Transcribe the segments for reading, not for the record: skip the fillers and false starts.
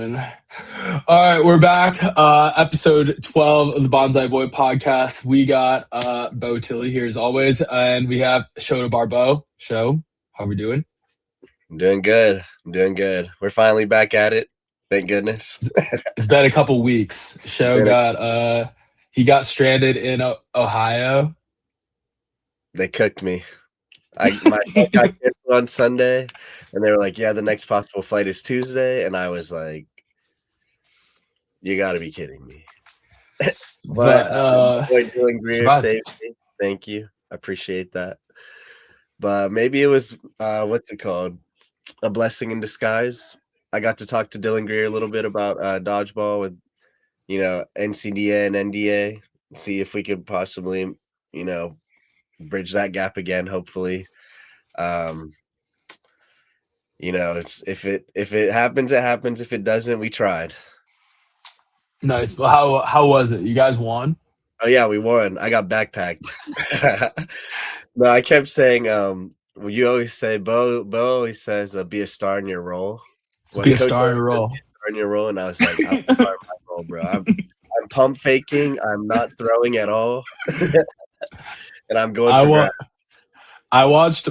Recording. All right, we're back. Episode 12 of the Bonsai Boy podcast. We got Bo Tilley here as always, and we have Show to Barbeau. Show, how we doing? I'm doing good. We're finally back at it. Thank goodness. It's been a couple weeks. Show got stranded in Ohio. They cooked me. My flight got canceled on Sunday, and they were like, "Yeah, the next possible flight is Tuesday," and I was like, "You got to be kidding me!" But Dylan Greer saved me. Thank you, I appreciate that. But maybe it was what's it called? A blessing in disguise. I got to talk to Dylan Greer a little bit about dodgeball with, NCDA and NDA. See if we could possibly, bridge that gap again. Hopefully, it's if it happens, it happens. If it doesn't, we tried. Nice. Well, how was it? You guys won? Oh yeah, we won. I got backpacked. No, I kept saying, you always say, Bo always says, be a star in your role. Be a star in your role. In your role, and I was like, I'm a star in my role, bro. I'm pump faking. I'm not throwing at all, and I'm going for grabs. I watched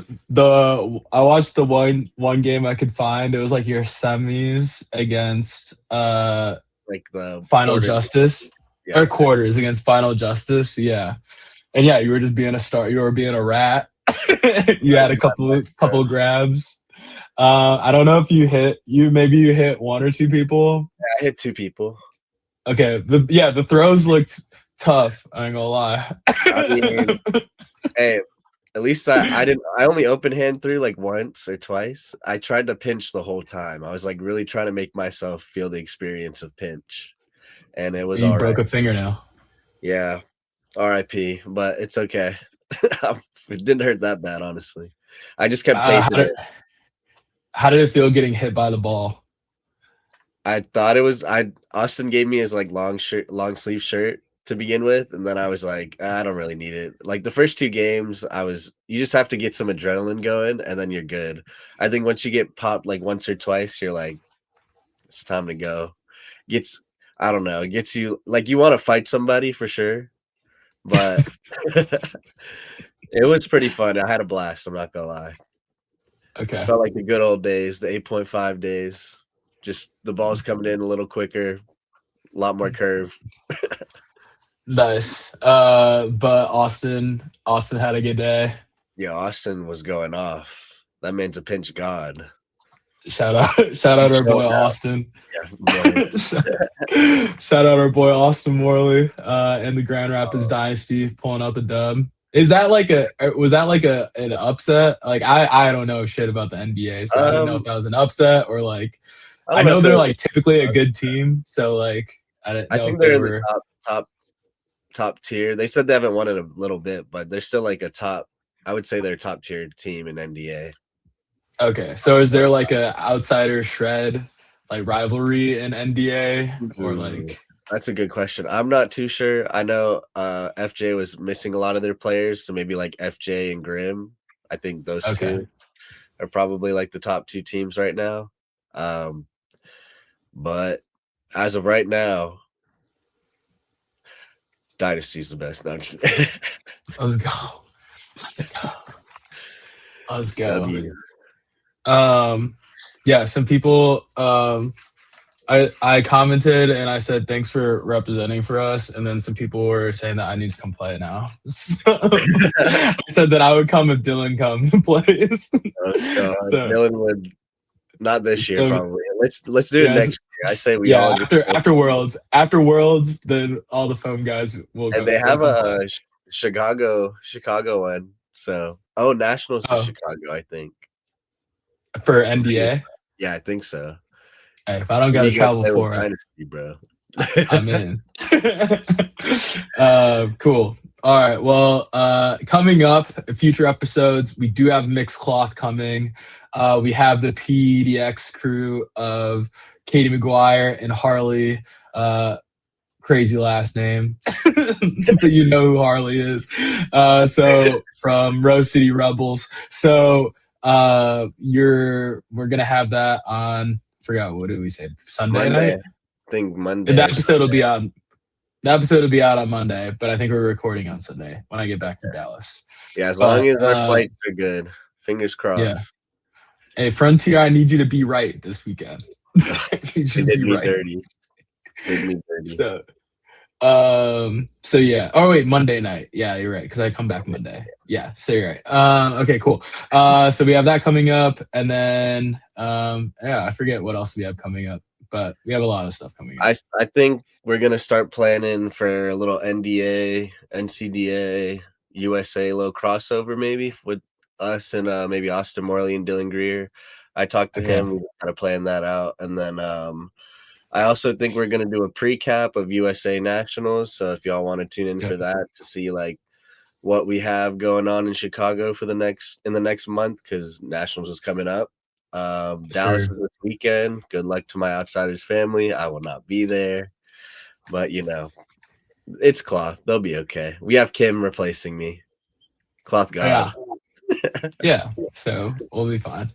the one game I could find. It was like your semis against like the Final quarters. Justice or quarters against Final Justice. Yeah, and yeah, you were just being a star. You were being a rat. You had a couple grabs. I don't know if you hit. Maybe you hit one or two people. Yeah, I hit two people. Okay, the throws looked tough. I ain't gonna lie. I mean, hey. At least I didn't. I only open hand threw like once or twice. I tried to pinch the whole time. I was like really trying to make myself feel the experience of pinch, and it was. You broke a fingernail. Yeah, R.I.P. But it's okay. It didn't hurt that bad, honestly. I just kept taping it. How did it feel getting hit by the ball? I thought it was. Austin gave me his like long sleeve shirt to begin with, and then I was like, I don't really need it. Like the first two games, you just have to get some adrenaline going, and then you're good. I think once you get popped like once or twice, you're like, it's time to go. I don't know, it gets you like you want to fight somebody for sure, but it was pretty fun. I had a blast. I'm not gonna lie. Okay, it felt like the good old days, the 8.5 days. Just the ball's coming in a little quicker, a lot more curve. Nice. But Austin had a good day. Yeah, Austin was going off. That man's a pinch god. Shout out our boy Austin. Yeah. Shout out our boy Austin Morley and the Grand Rapids Dynasty pulling out the dub. Was that like an upset? Like I don't know shit about the NBA, so I don't know if that was an upset or like I know they're like typically a good team, so like I don't know. I think they're the top tier. They said they haven't won in a little bit, but they're still like I would say they're a top tier team in NBA. Okay, so is there like a outsider shred like rivalry in NBA or like? That's a good question. I'm not too sure. I know FJ was missing a lot of their players, so maybe like FJ and Grimm. I think those two are probably like the top two teams right now. But as of right now, Dynasty's the best. No, Let's go. Yeah, some people I commented and I said thanks for representing for us, and then some people were saying that I need to come play now. So I said that I would come if Dylan comes and plays. Dylan would not this year probably. Let's do it next year. I say we all after Worlds, then all the foam guys will go. And they have a Chicago one. So Nationals to Chicago, I think. For NBA? Yeah, I think so. Hey, if I don't gotta travel for it, Dynasty, bro. I'm in. Cool. All right. Well, coming up, future episodes, we do have mixed cloth coming. We have the PDX crew of Katie McGuire and Harley. Crazy last name, but you know who Harley is. So from Rose City Rebels. So we're gonna have that on forgot what did we say? Sunday Monday. night. I think Monday. The episode will be on. The episode will be out on Monday, but I think we're recording on Sunday when I get back to Dallas. Yeah, as long as our flights are good. Fingers crossed. Yeah. Hey, Frontier, I need you to be right this weekend. They did me dirty. So yeah. Oh wait, Monday night. Yeah, you're right. Because I come back Monday. Yeah, so you're right. Okay, cool. So we have that coming up, and then I forget what else we have coming up, but we have a lot of stuff coming up. I think we're gonna start planning for a little NDA, NCDA, USA little crossover maybe with us and maybe Austin Morley and Dylan Greer. I talked to him. We gotta plan that out, and then I also think we're going to do a pre-cap of USA Nationals. So if y'all want to tune in for that to see like what we have going on in Chicago for in the next month, because Nationals is coming up. Dallas is this weekend. Good luck to my Outsiders family. I will not be there, but it's Cloth. They'll be okay. We have Kim replacing me. Cloth God. Yeah. So we'll be fine.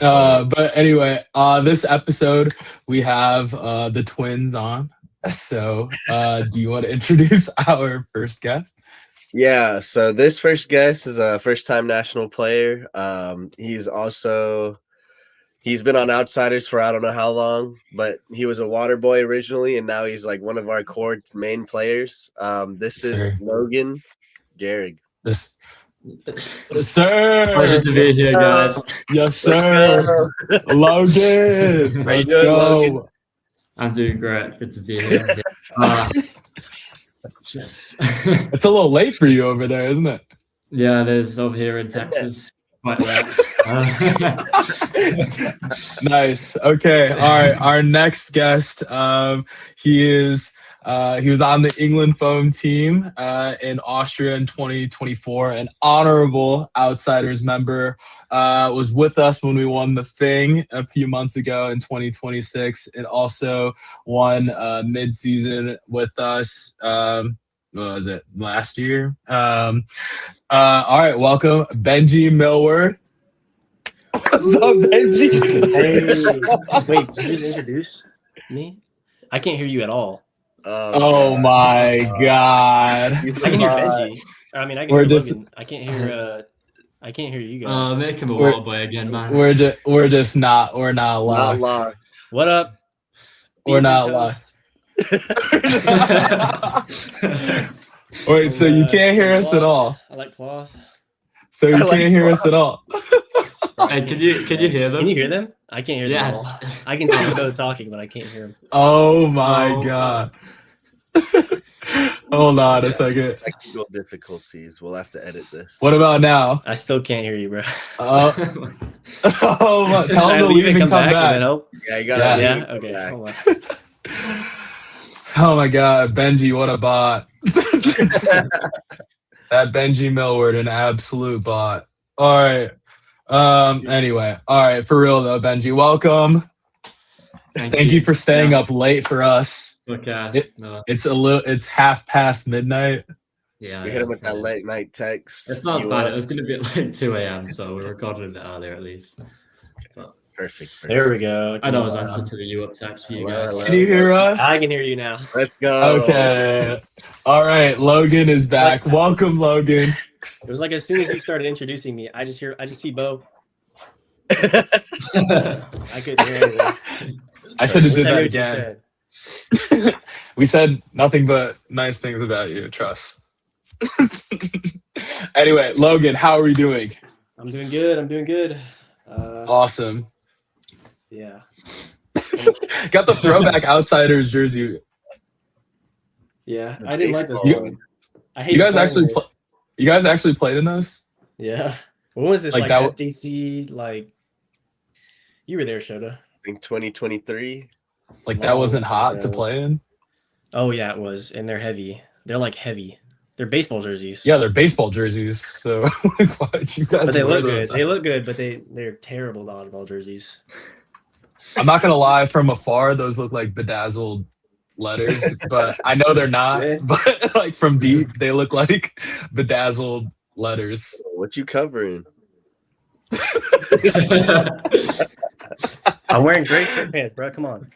But anyway, this episode we have the twins on. So do you want to introduce our first guest? Yeah, so this first guest is a first-time national player. He's been on Outsiders for I don't know how long, but he was a waterboy originally, and now he's like one of our core main players. This is Logan Garrigue. Sir, pleasure to be here, guys. Yes, sir. Logan, how you doing, Logan? I'm doing great. Good to be here. It's a little late for you over there, isn't it? Yeah, it is over here in Texas. Quite late. Nice. Okay. All right. Our next guest, he was on the England foam team in Austria in 2024, an honorable Outsiders member, was with us when we won the thing a few months ago in 2026, and also won mid-season with us. What was it, last year? All right, welcome, Benjy Millward. What's up, Benjy? Hey. Wait, did you just introduce me? I can't hear you at all. Oh my God! I can hear Benjy. I mean, I can hear Logan. I can't hear you guys. Make him a wild boy again, man. We're not locked. Not locked. What up? We're not locked. Wait, so you can't hear us at all? I like Cloth. So you can't hear us at all? Hey, can you hear them? Can you hear them? I can't hear them at all. I can see them talking, but I can't hear them. Oh my God. Hold on a second. Technical difficulties. We'll have to edit this. What about now? I still can't hear you, bro. Tell him to leave and come back. Yeah, you gotta. Yeah. Okay. Hold on. Oh my God, Benjy, what a bot. That Benjy Millward, an absolute bot. All right. Anyway, all right, for real though, Benjy, welcome. Thank you for staying up late for us. Okay. It's half past midnight. Yeah. We hit him with that late night text. It's not bad. It was gonna be at like 2 a.m., so we recorded a bit earlier at least. But perfect. There we go. I know I was answering to the you up text for you guys. Can you hear us? I can hear you now. Let's go. Okay. All right, Logan is back. Welcome, Logan. It was like as soon as you started introducing me, I just see Bo. I couldn't hear anything. I should have did that again. We said nothing but nice things about you, trust. Anyway, Logan, how are we doing? I'm doing good. Awesome. Yeah. Got the throwback Outsiders jersey. Yeah, I didn't like this one. I hate you guys actually played in those? Yeah. When was this? Like that FDC? Like you were there, Shota. I think 2023. Like that wasn't hot to play in? Oh yeah, it was. And they're heavy. They're like heavy. They're baseball jerseys. Yeah, they're baseball jerseys. So why did you guys? But they look good. They look good, but they're terrible dodgeball jerseys. I'm not gonna lie. From afar, those look like bedazzled letters, but I know they're not. Yeah. But like from deep, they look like bedazzled letters. What you covering? I'm wearing gray sweatpants, bro. Come on.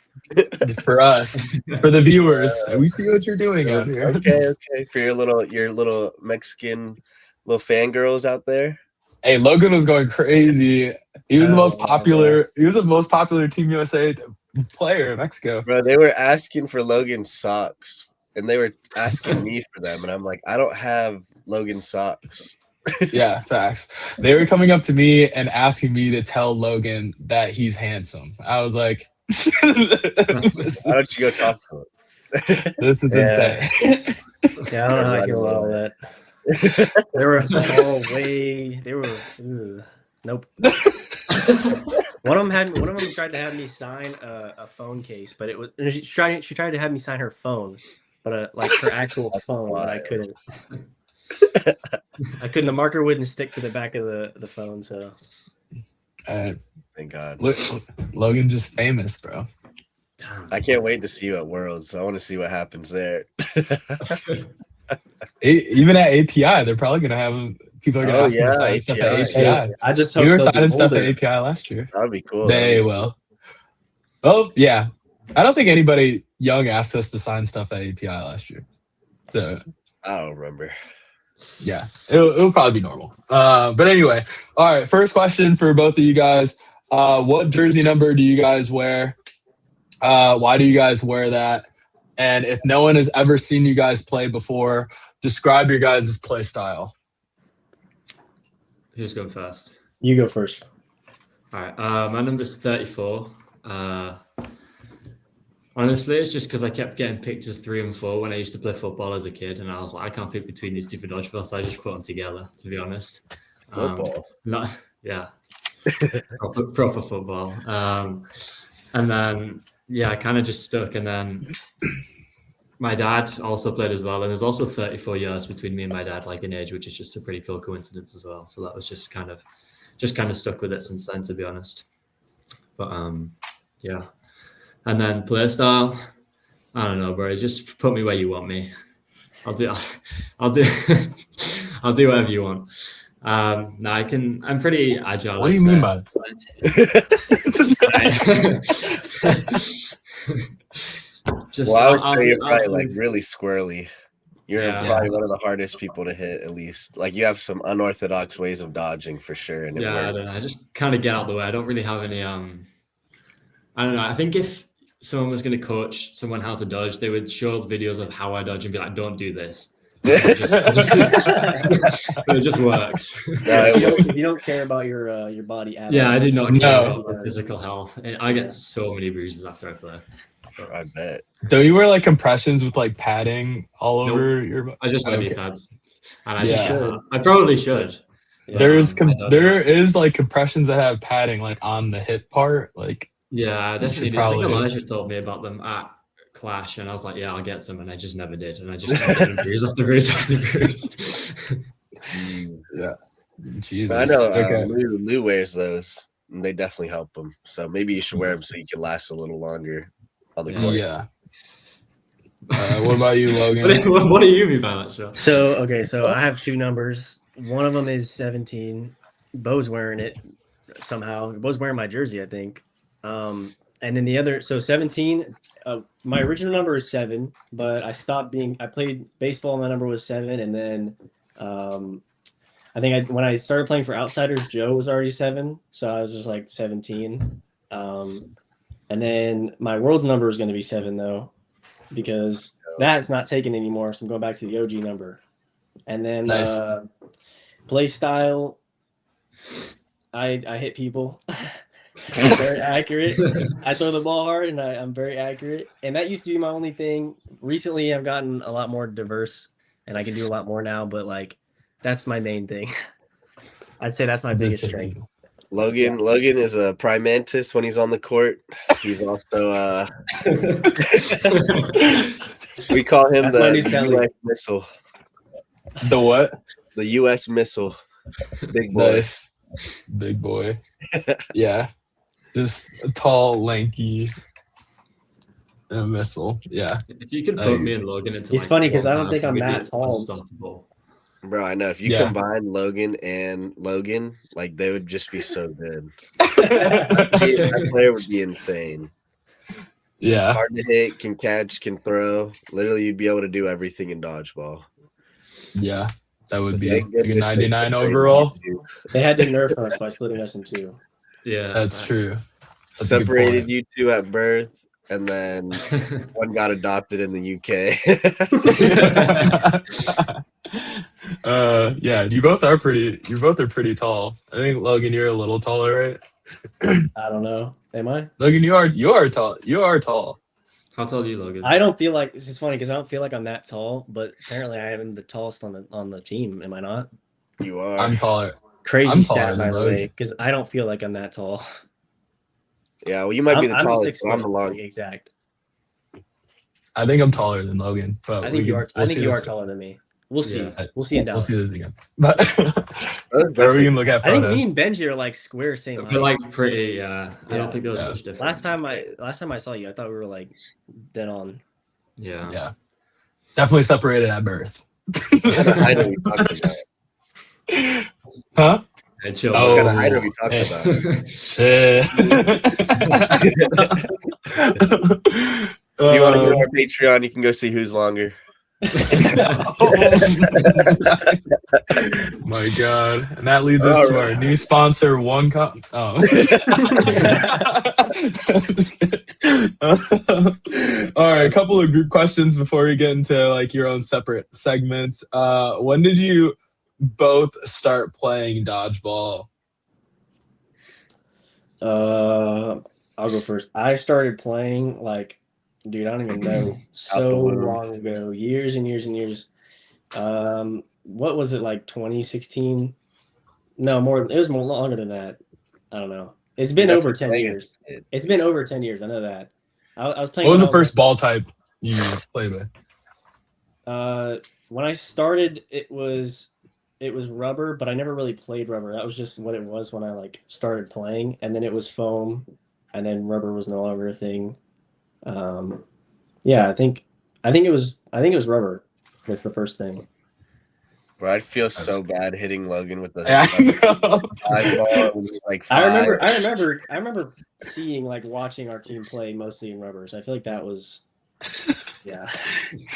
For us, for the viewers, we see what you're doing out here. Okay. For your little Mexican little fangirls out there. Hey, Logan was going crazy. He was the most popular. He was the most popular Team USA player in Mexico. Bro, they were asking for Logan's socks, and they were asking me for them, and I'm like, I don't have Logan's socks. Yeah, facts. They were coming up to me and asking me to tell Logan that he's handsome. I was like, Why don't you go talk to him? this is insane. Yeah, I don't know how I feel about all that. They were all way. They were. Nope. One of them tried to have me sign a phone case, but it was she tried to have me sign her phone, but like her actual phone, but I couldn't. The marker wouldn't stick to the back of the phone, so. Thank God. Logan just famous, bro. I can't wait to see you at Worlds. I want to see what happens there. Even at API, they're probably gonna have people are gonna ask them to sign stuff at API. Hey, I just hope we were they'll signing be stuff older. at API last year. That'd be cool. They will. Oh yeah, I don't think anybody young asked us to sign stuff at API last year. So I don't remember. yeah, it'll probably be normal. But anyway, all right. First question for both of you guys: what jersey number do you guys wear? Why do you guys wear that? And if no one has ever seen you guys play before, describe your guys' play style. Who's going first? You go first. All right. My number's 34. Honestly, it's just because I kept getting picked as 3 and 4 when I used to play football as a kid, and I was like, I can't pick between these two for dodgeball, so I just put them together. To be honest, Football. proper football. And then I kind of just stuck. And then my dad also played as well, and there's also 34 years between me and my dad, like in age, which is just a pretty cool coincidence as well. So that was just kind of stuck with it since then, to be honest. But yeah. And then play style, I don't know, bro. Just put me where you want me. I'll do whatever you want. No, I'm pretty agile. What do you mean by just I'd say you're probably like really squirrely. You're probably one of the hardest people to hit, at least. Like you have some unorthodox ways of dodging for sure. And I don't know. I just kind of get out of the way. I don't really have any. I don't know. I think if someone was going to coach someone how to dodge, they would show the videos of how I dodge and be like, "Don't do this." It just works. You don't care about your body at all. Yeah, I did not care about my physical health. I get so many bruises after I play. I bet. Don't you wear like compressions with like padding all over your? I just wear knee pads, and I probably should. Yeah. There is like compressions that have padding like on the hip part, like. Yeah, I definitely do. I think Elijah told me about them at Clash, and I was like, yeah, I'll get some, and I just never did, and I just kept getting bruise after bruise after bruise. Yeah, Jesus. But I know Lou wears those, and they definitely help him. So maybe you should wear them so you can last a little longer on the court. Yeah. What about you, Logan? What do you mean by that, Sean? So I have 2 numbers. One of them is 17. Bo's wearing it somehow. Bo's wearing my jersey, I think. And then the other, so 17, my original number is 7, but I played baseball, my number was 7. And then I think when I started playing for Outsiders, Joe was already 7. So I was just like 17. And then my World's number is going to be 7 though, because that's not taken anymore. So I'm going back to the OG number. And then play style, I hit people. I'm very accurate. I throw the ball hard, and I'm very accurate. And that used to be my only thing. Recently, I've gotten a lot more diverse, and I can do a lot more now. But like, that's my main thing. I'd say that's my biggest strength. Logan is a prime mantis when he's on the court. He's also we call him the US missile. The what? The US missile. Big boy. Nice. Big boy. Yeah. Just a tall, lanky, and a missile. Yeah. If you could put me and Logan into it's funny because I don't think I'm that tall. Unstoppable. Bro, I know if you Yeah. combine Logan and Logan, like they would just be so good. That player would be insane. Yeah. Hard to hit, can catch, can throw. Literally, you'd be able to do everything in dodgeball. Yeah. That would But be thank like a goodness they 99 separated overall. you two. They had to nerf us by splitting us in two. Yeah, That's facts. true. That's a good Separated point. you two at birth, and then one got adopted in the UK. Yeah, you both are pretty tall. I think Logan, you're a little taller, right? I don't know. Am I? Logan, you are tall. You are tall. How tall are you, Logan? I don't feel like this is funny because I don't feel like I'm that tall, but apparently I am the tallest on the team. Am I not? You are. I'm taller. Crazy I'm stat, taller by than the way, Logan. because I don't feel like I'm that tall. Yeah, well, you might be the I'm tallest, 6 but I'm foot, the long. like, exact. I think I'm taller than Logan, but I think you are. we'll I think see you this- are taller than me. We'll see. Yeah. We'll see in We'll Dallas. see this again. But That's or we can look at I think photos. me and Benjy are like square same We're height. like pretty. I Yeah. don't think there was Yeah. much difference. Last time I saw you, I thought we were like dead on. Yeah. Yeah, definitely separated at birth. What kind of height are we talking about? Huh? Hey, chill. Oh. What kind of height are we talking Hey. about? Shit. If you want to go to our Patreon, you can go see who's longer. My God. And that leads us All to our right. new sponsor, One Cup. Oh. All right, a couple of group questions before we get into like your own separate segments. When did you both start playing dodgeball? I'll go first. I started playing like, dude, I don't even know, so womb. long ago, years and years and years. What was it, like 2016? No, more. It was more longer than that. I don't know. It's been You're over definitely 10 playing as years. a kid. It's been over 10 years. I know that. I was playing. What was when the I first ball type you played with? When I started, it was rubber, but I never really played rubber. That was just what it was when I like started playing, and then it was foam, and then rubber was no longer a thing. Yeah, I think it was rubber. Was the first thing. Bro, I'd feel so bad hitting Logan with the Yeah, I know. eyeball when he was like I 5. remember seeing, like, watching our team play mostly in rubber. So I feel like that was, yeah.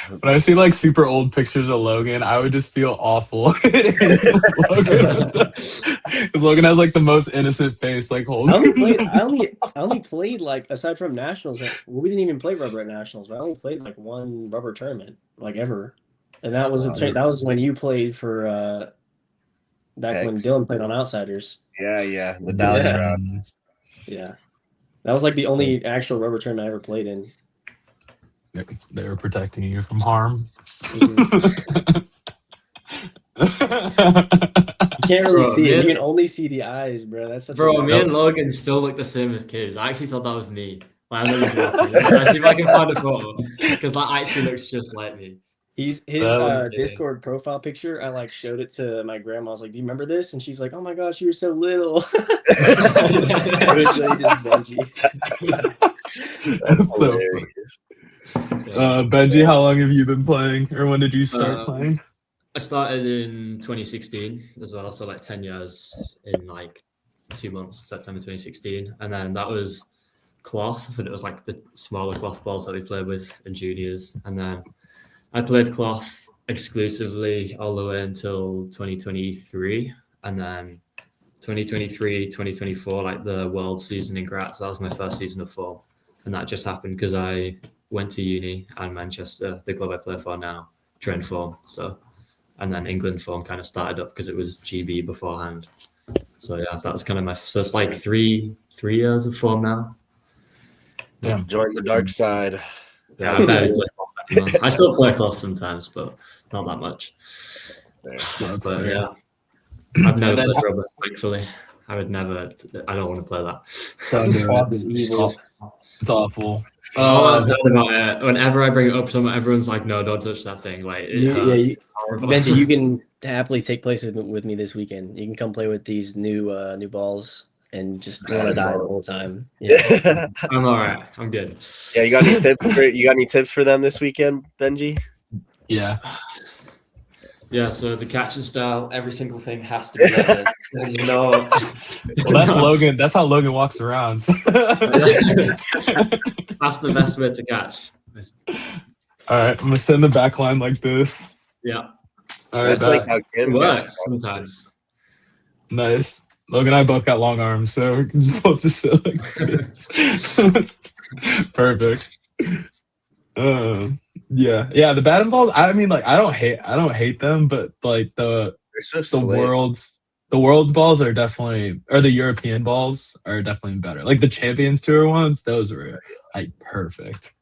When I see like super old pictures of Logan, I would just feel awful. Because Logan has like the most innocent face, like holding. I only played like, aside from nationals. We didn't even play rubber at nationals, but I only played like one rubber tournament, like ever, and that was that was when you played for back when Hex. Dylan played on Outsiders. Yeah, the Dallas Yeah. round. Yeah, that was like the only actual rubber tournament I ever played in. They were protecting you from harm. You can't really Bro, see it. man. You can only see the eyes, bro. That's such Bro, a me and Logan still look the same as kids. I actually thought that was me. Like, I'm not even joking. Let's see if I can find a photo, because that actually looks just like me. His That was- Discord profile picture. I like showed it to my grandma. I was like, "Do you remember this?" And she's like, "Oh my gosh, you were so little." It was really just Benjy. That's so funny. Hilarious. Benjy, how long have you been playing, or when did you start playing? I started in 2016 as well, so like 10 years in like 2 months, September 2016. And then that was cloth, but it was like the smaller cloth balls that we played with in juniors. And then I played cloth exclusively all the way until 2023. And then 2023, 2024, like the world season in Graz, that was my first season of foam. And that just happened because I went to uni and Manchester, the club I play for now, trained foam. So, and then England foam kind of started up because it was GB beforehand. So yeah, that was kind of so it's like three years of foam now. Yeah. Join the dark side. Yeah, I barely play cloth anymore. I still play cloth sometimes, but not that much. That's But fair. yeah, I've never played rubber, thankfully. I don't want to play that. It's evil. It's awful. All I've heard about it, whenever I bring it up, everyone's like, "No, don't touch that thing." Like, it hurts. It's horrible. Benji, you can happily take places with me this weekend. You can come play with these new balls and just want to die the whole time. Yeah. I'm all right. I'm good. Yeah, you got any tips for them this weekend, Benji? Yeah. Yeah, so the catching style, every single thing has to be level. There's no. Well, that's Logan. That's how Logan walks around. So. That's the best way to catch. All right, I'm gonna send the back line like this. Yeah, All right, That's like how it Kim works catches. sometimes. nice. Logan and I both got long arms, so we can just both just sit like this. Perfect. Yeah. The badminton balls. I mean, like, I don't hate them, but like They're so the slick. world's balls are definitely, or the European balls are definitely better. Like the Champions Tour ones, those were like perfect.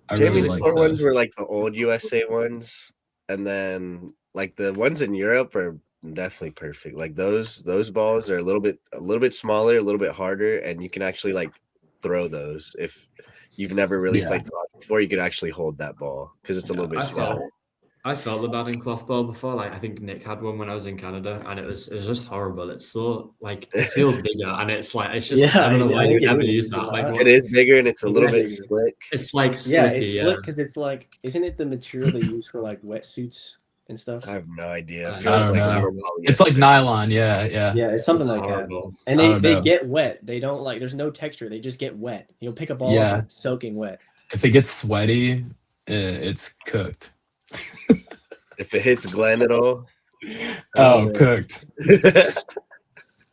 I really Champions like Tour ones those. were like the old USA ones, and then like the ones in Europe are definitely perfect. Like those balls are a little bit smaller, a little bit harder, and you can actually like throw those. If you've never really played cloth before, you could actually hold that ball because it's a little bit smaller. I felt the batting cloth ball before. Like I think Nick had one when I was in Canada, and it was just horrible. It's so like it feels bigger, and it's like it's just I don't know why you ever use that. Like It is bigger and it's a little bit slick. It's like Yeah, slippy, it's slick because it's like, isn't it the material they use for like wetsuits and stuff? I have no idea. It I feels don't like know. normal It's like yesterday. nylon. Yeah. Yeah, it's something It's like that. horrible. And I don't they know. get wet. They don't like. There's no texture. They just get wet. You'll pick a ball Yeah. up and it's soaking wet. If it gets sweaty, it's cooked. If it hits Glenn at all. Oh, man. cooked.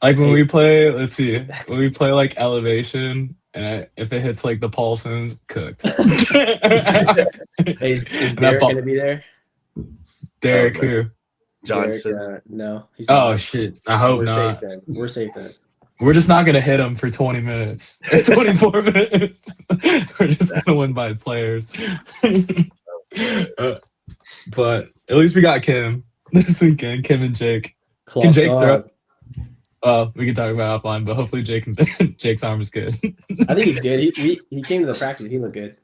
Like when we play, let's see, when we play like elevation, and if it hits like the Paulsons, cooked. Hey, is Derek ball- gonna be there? Derek, Oh, who? Johnson. Derek, no. He's Oh not. shit! I hope We're not. safe then. We're safe then. We're just not gonna hit him for 20 minutes, 24 minutes. We're just gonna win by players. But at least we got Kim this weekend. Kim and Jake. Can Jake throw? We can talk about offline, but hopefully Jake's arm is good. I think he's good. He came to the practice. He looked good.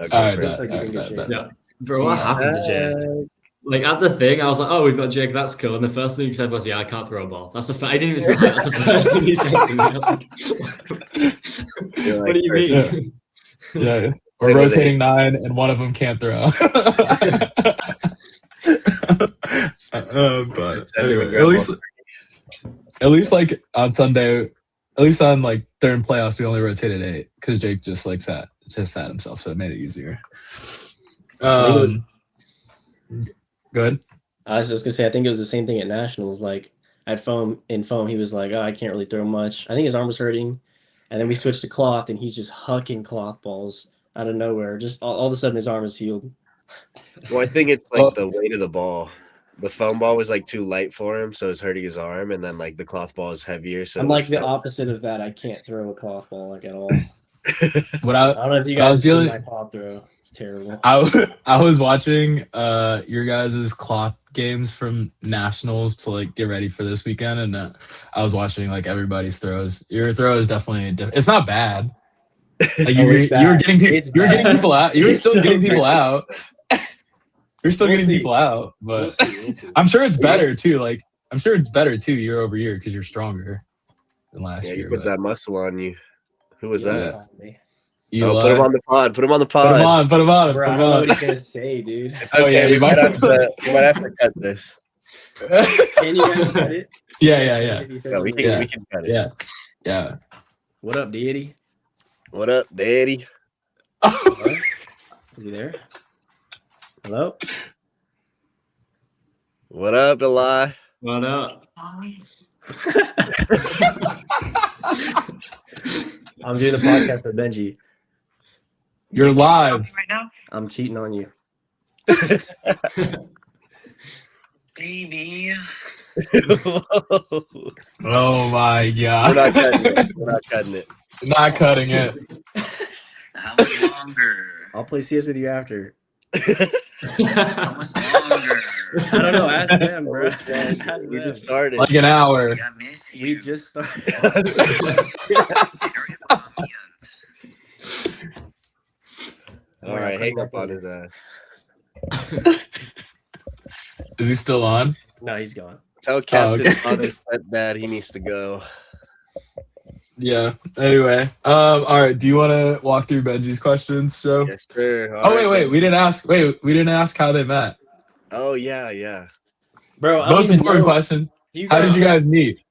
Okay, All right, perfect. Looks like he's in good shape. Yeah, bro, what happened to Jake? Like at the thing, I was like, "Oh, we've got Jake. That's cool." And the first thing he said was, "Yeah, I can't throw a ball." That's the I didn't even say that. That's the first thing he said to me. I was like, "What do you mean?" Yeah, we're rotating 9, and one of them can't throw. But anyway, at least like on Sunday, at least on like during playoffs, we only rotated 8 because Jake just sat himself, so it made it easier. Good. I was just gonna say, I think it was the same thing at nationals. Like at foam, he was like, "Oh, I can't really throw much." I think his arm was hurting, and then we switched to cloth, and he's just hucking cloth balls out of nowhere. Just all of a sudden, his arm is healed. Well, I think it's like the weight of the ball. The foam ball was like too light for him, so it's hurting his arm, and then like the cloth ball is heavier. So I'm like the opposite of that. I can't throw a cloth ball like at all. What I don't know if you I was guys have seen dealing- my pop throw. It's terrible. I was watching your guys' cloth games from nationals to like get ready for this weekend, and I was watching like everybody's throws. Your throw is definitely it's not bad. Like you were getting people out. You were It's still so getting people bad. out. You're still We'll getting see. people out, but We'll see. I'm sure it's better too. Like I'm sure it's better too year over year because you're stronger than last Yeah, year. you put that muscle on you. Who was that? Eli, Put him on the pod. Put him on the Put pod. him on. Put him on. Bro, Put I him don't know on. what he's gonna say, dude. Oh, yeah, Okay, you might have we might have to cut this. Can you guys cut it? Yeah. If he says No, we something. can Yeah. we can cut it. Yeah. What up, deity? What up, Daddy? Hello? Is he there? Hello? What up, Eli? What up? I'm doing the podcast with Benjy. You're live. right now, I'm cheating on you. baby. Oh my We're god. not cutting it. We're not cutting it. Not cutting it. How much longer? I'll play CS with you after. How much longer? I don't know. Ask them, bro. Ask We them. just started. Like an hour. I miss We you. just started. All right, hang up on his ass. Is he still on? No, he's gone. Tell Captain okay. Father's that bad he needs to go. Yeah. Anyway. All right. Do you want to walk through Benji's questions, Joe? Yes, sir. Oh wait. We didn't ask. We didn't ask how they met. Oh yeah. Bro, I don't Most even important know. question. Do you How did you guys meet?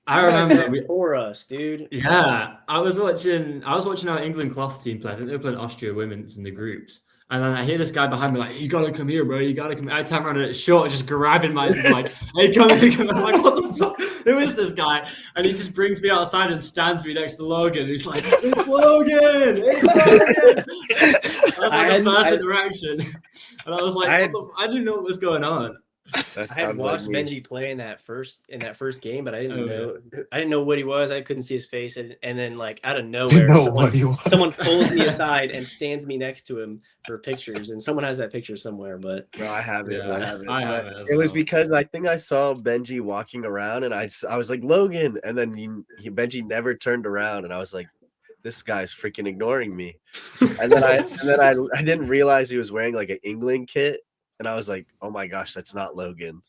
I you guys remember met we, before us, dude. yeah, I was watching our England cloth team play. I think they were playing Austria women's in the groups. And then I hear this guy behind me like, you gotta come here, bro. You gotta come here. I turn around and it's short, just grabbing my like, hey, come here, come here. I'm like, what the fuck? Who is this guy? And he just brings me outside and stands me next to Logan. He's like, it's Logan! It's Logan! That's like the first interaction. And I was like, I didn't know what was going on. That I had sounds watched like me. Benjy play in that first game, but I didn't know what he was. I couldn't see his face, and then like out of nowhere, someone pulls me aside and stands me next to him for pictures, and someone has that picture somewhere. But No, I have it. Yeah, I have it. I have But it as it was well. because I think I saw Benjy walking around, and I was like Logan, and then Benjy never turned around, and I was like, this guy's freaking ignoring me. And then I didn't realize he was wearing like an England kit, and I was like, oh my gosh, that's not Logan.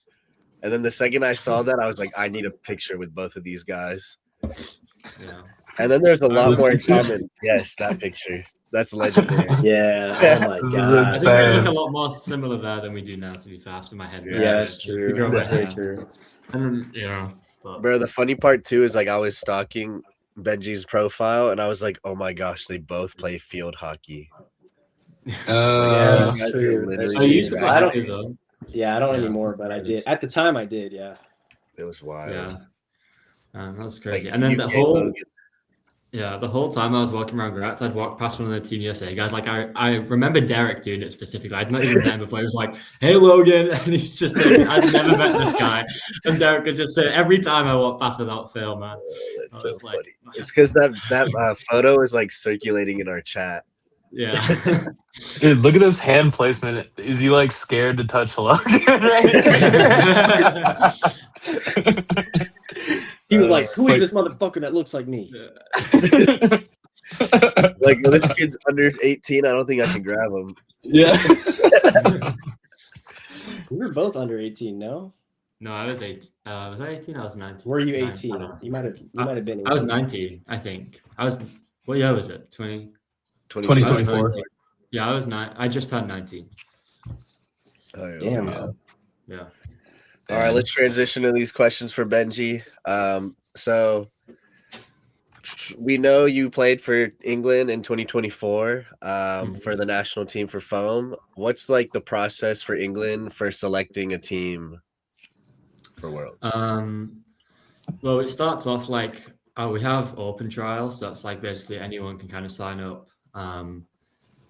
And then the second I saw that, I was like, I need a picture with both of these guys. Yeah. And then there's a lot This more in picture? common. Yes, that picture. That's legendary. yeah, oh my This is god, I think we insane. look a lot more similar there than we do now, to be fair, after my head. Yeah, that's true. Grow That's my very hair. true. And then, you know, but Bro, the funny part too is like I was stalking Benji's profile, and I was like, oh my gosh, they both play field hockey. Yeah, That's that's true. true. Literally That's I true. used to play I don't- hockey as well. Yeah, I don't Yeah, anymore, that's but I crazy. did at the time. I did, yeah. It was wild. Yeah. That was Like, crazy. And then the UK whole Logan. the whole time I was walking around Graz, I'd walk past one of the Team USA guys. Like I remember Derek doing it specifically. I'd not even met him before. He was like, "Hey Logan," and he's just I'd never met this guy. And Derek would just say every time I walk past without fail, man. That's I so was like, funny. It's because that photo is like circulating in our chat. yeah. Dude, look at this hand placement. Is he like scared to touch Logan? He was like, "Who is like- this motherfucker that looks like me?" Like, when this kid's under 18, I don't think I can grab him. Yeah. We were both under 18, no? No, I was 8. Was I 18? I was 19. Were you 19, 18? I don't know. You might have been 18. I was 19, I think. What year was it? 20. 2024. I was 19. Yeah, I was 9. I just turned 19. Oh, yeah. Damn. Yeah. All right, let's transition to these questions for Benji. So we know you played for England in 2024 for the national team for foam. What's like the process for England for selecting a team for Worlds? Well, it starts off like we have open trials. So that's like basically anyone can kind of sign up.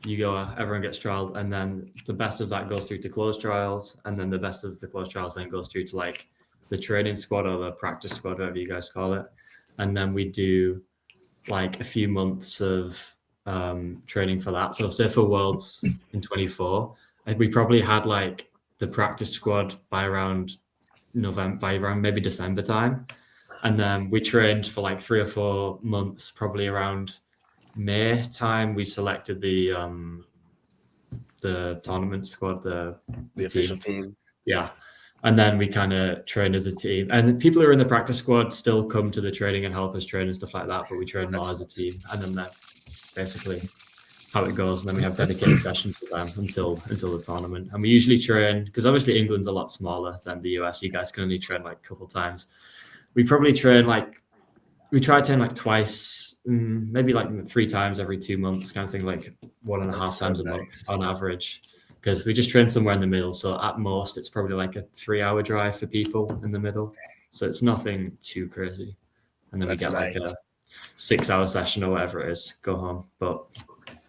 You go, everyone gets trials, and then the best of that goes through to closed trials, and then the best of the closed trials then goes through to like the training squad or the practice squad, whatever you guys call it. And then we do like a few months of training for that. So say for Worlds in 24, we probably had like the practice squad by around maybe December time. And then we trained for like 3 or 4 months, probably around May time. We selected the tournament squad, the official team. Yeah. And then we kind of train as a team. And people who are in the practice squad still come to the training and help us train and stuff like that. But we train more as a team. And then that's basically how it goes. And then we have dedicated sessions with them until the tournament. And we usually train, because obviously England's a lot smaller than the US. You guys can only train like a couple times. We probably train we try to train like twice, maybe like 3 times every 2 months, kind of thing, like 1.5 times a month on average. Because we just train somewhere in the middle. So at most, it's probably like a 3-hour drive for people in the middle. So it's nothing too crazy. And then we get like a 6-hour session or whatever it is, go home. But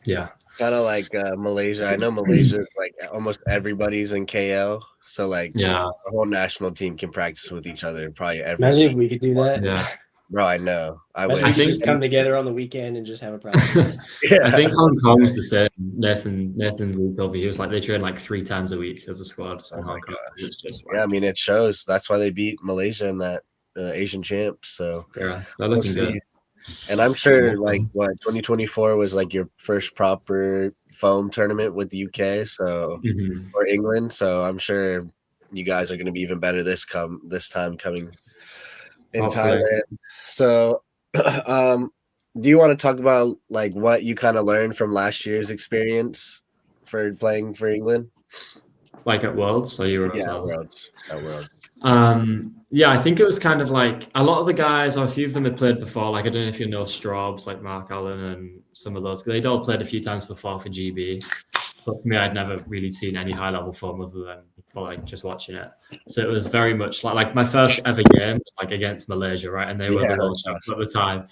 yeah. Kind of like Malaysia. I know Malaysia is like almost everybody's in KL. So like the whole national team can practice with each other probably every Imagine week. if we could do that. Yeah. Bro, I know. I Imagine wish. if we could just come together on the weekend and just have a practice. I think Hong Kong's the same. Nathan Lee told me he was like they train like 3 times a week as a squad in Hong Kong. It's just like, I mean, it shows. That's why they beat Malaysia in that Asian champs. So yeah, they're looking good. And I'm sure, like, 2024 was like your first proper foam tournament with the UK, so or England. So I'm sure you guys are going to be even better this time coming in Thailand. So, do you want to talk about like what you kind of learned from last year's experience for playing for England? Like at Worlds, so Euros. Yeah, or... Worlds. Worlds. Yeah, I think it was kind of like a lot of the guys, or a few of them had played before. Like I don't know if you know Straubs, like Mark Allen and some of those. They'd all played a few times before for GB, but for me, I'd never really seen any high level form other than for like just watching it. So it was very much like my first ever game was like against Malaysia, right? And they were the world champions at the time.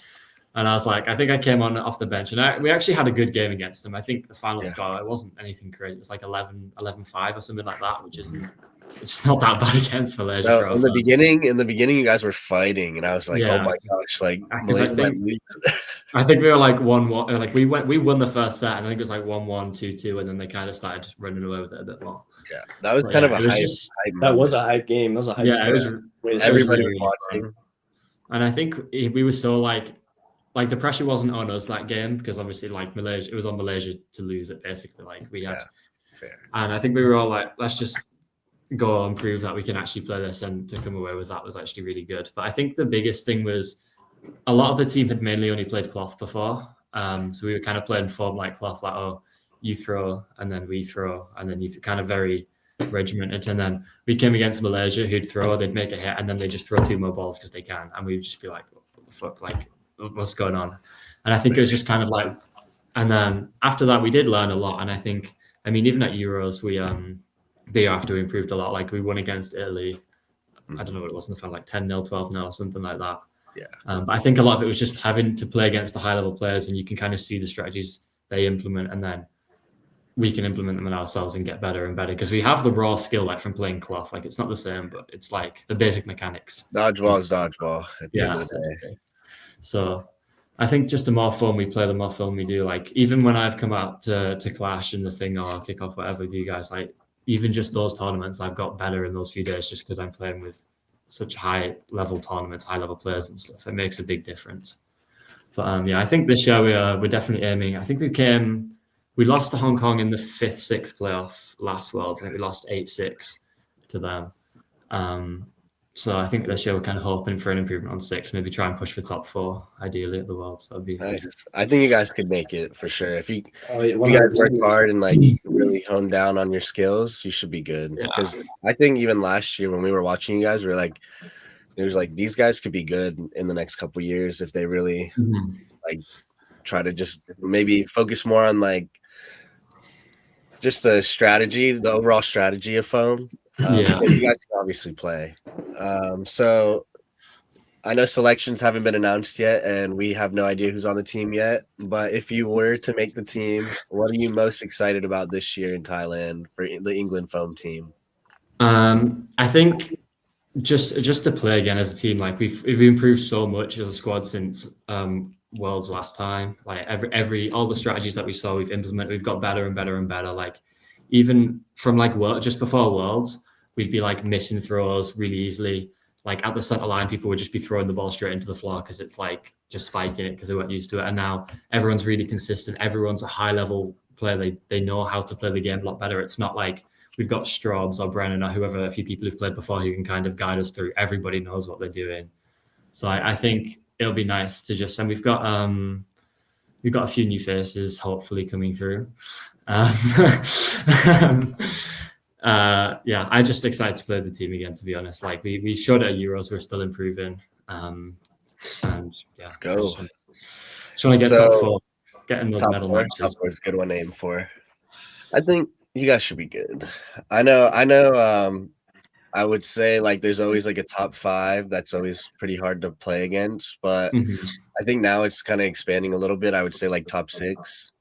And I was like, I think I came on off the bench, and we actually had a good game against them. I think the final score, it wasn't anything crazy. It was like 11-5 or something like that, which isn't. It's not that bad against Malaysia. No, in the beginning, you guys were fighting, and I was like, "Oh my gosh!" Like, I think we were like 1-1. Like we won the first set, and I think it was like 1-1, 2-2, and then they kind of started running away with it a bit more. Yeah, that was kind of a hype. That was a hype game. That was a hype. Yeah, everybody was watching, and I think we were so like the pressure wasn't on us that game because obviously like Malaysia, it was on Malaysia to lose it basically. Like we had, and I think we were all like, let's just go and prove that we can actually play this, and to come away with that was actually really good. But I think the biggest thing was a lot of the team had mainly only played cloth before, so we were kind of playing form like cloth, like you throw and then we throw and then you kind of very regimented. And then we came against Malaysia, who'd throw, they'd make a hit, and then they just throw 2 more balls because they can, and we'd just be like, what the fuck, like what's going on? And I think it was just kind of like, and then after that we did learn a lot. And I think, I mean, even at Euros we the year after we improved a lot. Like we won against Italy. I don't know what it was in the final, like 10-0, 12-0, something like that. Yeah. But I think a lot of it was just having to play against the high level players, and you can kind of see the strategies they implement, and then we can implement them in ourselves and get better and better because we have the raw skill like from playing cloth. Like it's not the same, but it's like the basic mechanics. Dodgeball is dodgeball at the end of the day. So I think just the more fun we play, the more fun we do. Like even when I've come out to Clash and the thing or Kickoff, whatever with you guys, like even just those tournaments, I've got better in those few days just because I'm playing with such high level tournaments, high level players and stuff. It makes a big difference. But yeah, I think this year we're definitely aiming. I think we lost to Hong Kong in the 5th, 6th playoff last Worlds. I think we lost 8-6 to them. So I think this year we're kind of hoping for an improvement on 6, maybe try and push for top 4, ideally at the Worlds. That'd be nice. I think you guys could make it for sure. If you guys work hard and like really hone down on your skills, you should be good. Because I think even last year when we were watching you guys, we were like, it was like these guys could be good in the next couple of years if they really like try to just maybe focus more on like just the strategy, the overall strategy of foam. You guys can obviously play. So I know selections haven't been announced yet, and we have no idea who's on the team yet. But if you were to make the team, what are you most excited about this year in Thailand for the England foam team? I think just to play again as a team. Like we've improved so much as a squad since Worlds last time. Like all the strategies that we saw we've implemented, we've got better and better and better. Like even from like just before Worlds, we'd be like missing throws really easily. Like at the center line, people would just be throwing the ball straight into the floor because it's like just spiking it because they weren't used to it. And now everyone's really consistent. Everyone's a high level player. They know how to play the game a lot better. It's not like we've got Straubs or Brennan or whoever, a few people who've played before who can kind of guide us through. Everybody knows what they're doing. So I think it'll be nice to just, and we've got a few new faces hopefully coming through. Yeah, I'm just excited to play the team again, to be honest. Like we showed at Euros, we're still improving. And yeah, let's go. Just want to get top 4, getting those medal matches. Top 4 is a good one to aim for. I think you guys should be good. I know. I would say like there's always like a top 5 that's always pretty hard to play against, but I think now it's kind of expanding a little bit. I would say like top 6.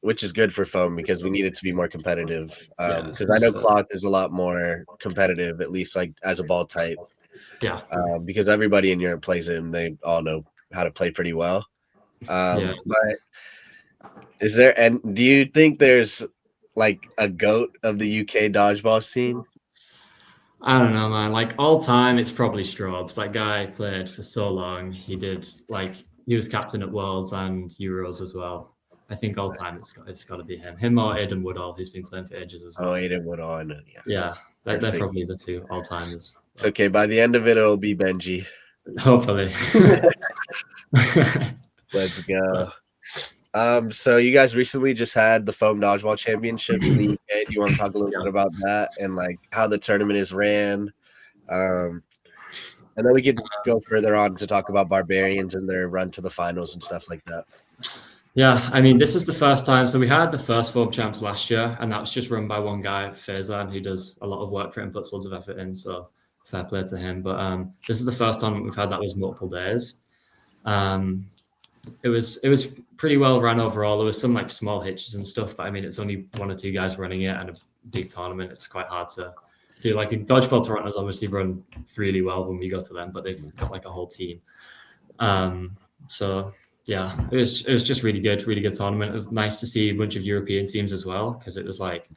Which is good for foam because we need it to be more competitive. Because I know cloth is a lot more competitive, at least like as a ball type. Yeah. Because everybody in Europe plays it and they all know how to play pretty well. But is there, and do you think there's like a GOAT of the UK dodgeball scene? I don't know, man. Like all time, it's probably Straubs. That guy played for so long. He was captain at Worlds and Euros as well. I think all time it's got to be him or Aidan Woodall, who's been playing for ages as well. Oh, Aidan Woodall, I know. Yeah, they're probably the 2 all timers. It's okay. By the end of it, it'll be Benjy. Hopefully. Let's go. So you guys recently just had the foam dodgeball championships in the UK right? You want to talk a little bit about that and like how the tournament is ran, and then we could go further on to talk about Barbarians and their run to the finals and stuff like that. Yeah, I mean, this was the first time. So we had the first Forbes champs last year, and that was just run by one guy, Faizan, who does a lot of work for it and puts loads of effort in. So fair play to him. But this is the first time we've had that was multiple days. It was pretty well run overall. There was some like small hitches and stuff, but I mean, it's only one or two guys running it and a big tournament. It's quite hard to do. Like Dodgeball Toronto's obviously run really well when we go to them, but they've got like a whole team. So yeah, it was just really good tournament. It was nice to see a bunch of European teams as well, because it was like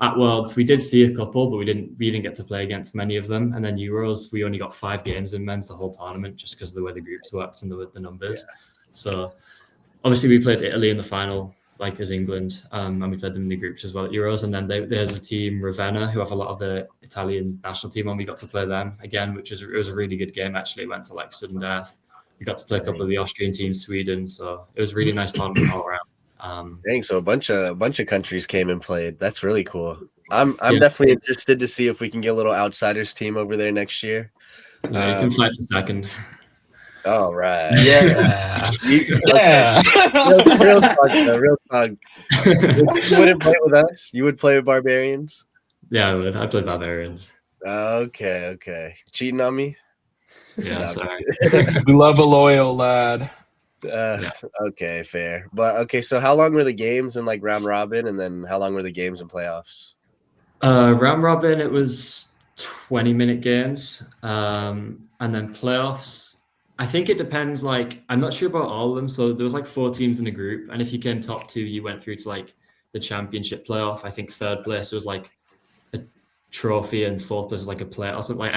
at Worlds we did see a couple, but we didn't get to play against many of them. And then Euros we only got 5 games in men's the whole tournament, just because of the way the groups worked and the numbers. Yeah. So obviously we played Italy in the final, like as England, and we played them in the groups as well at Euros. And then there's a team, Ravenna, who have a lot of the Italian national team on. We got to play them again, it was a really good game. Actually, it went to like sudden death. We got to play a couple of the Austrian teams, Sweden. So it was a really nice tournament all around. Dang, so a bunch of countries came and played. That's really cool. I'm definitely interested to see if we can get a little outsiders team over there next year. You can fight for second. All right. Yeah. Yeah. Real talk. You wouldn't play with us? You would play with Barbarians? Yeah, I would. I played Barbarians. Okay. Cheating on me? Yeah, sorry. We love a loyal lad. Okay, fair. But okay, so how long were the games in like round robin, and then how long were the games in playoffs? Round robin, it was 20-minute games, and then playoffs. I think it depends. Like, I'm not sure about all of them. So there was like 4 teams in a group, and if you came top 2, you went through to like the championship playoff. I think third place was like a trophy, and fourth place was like a play or something. Like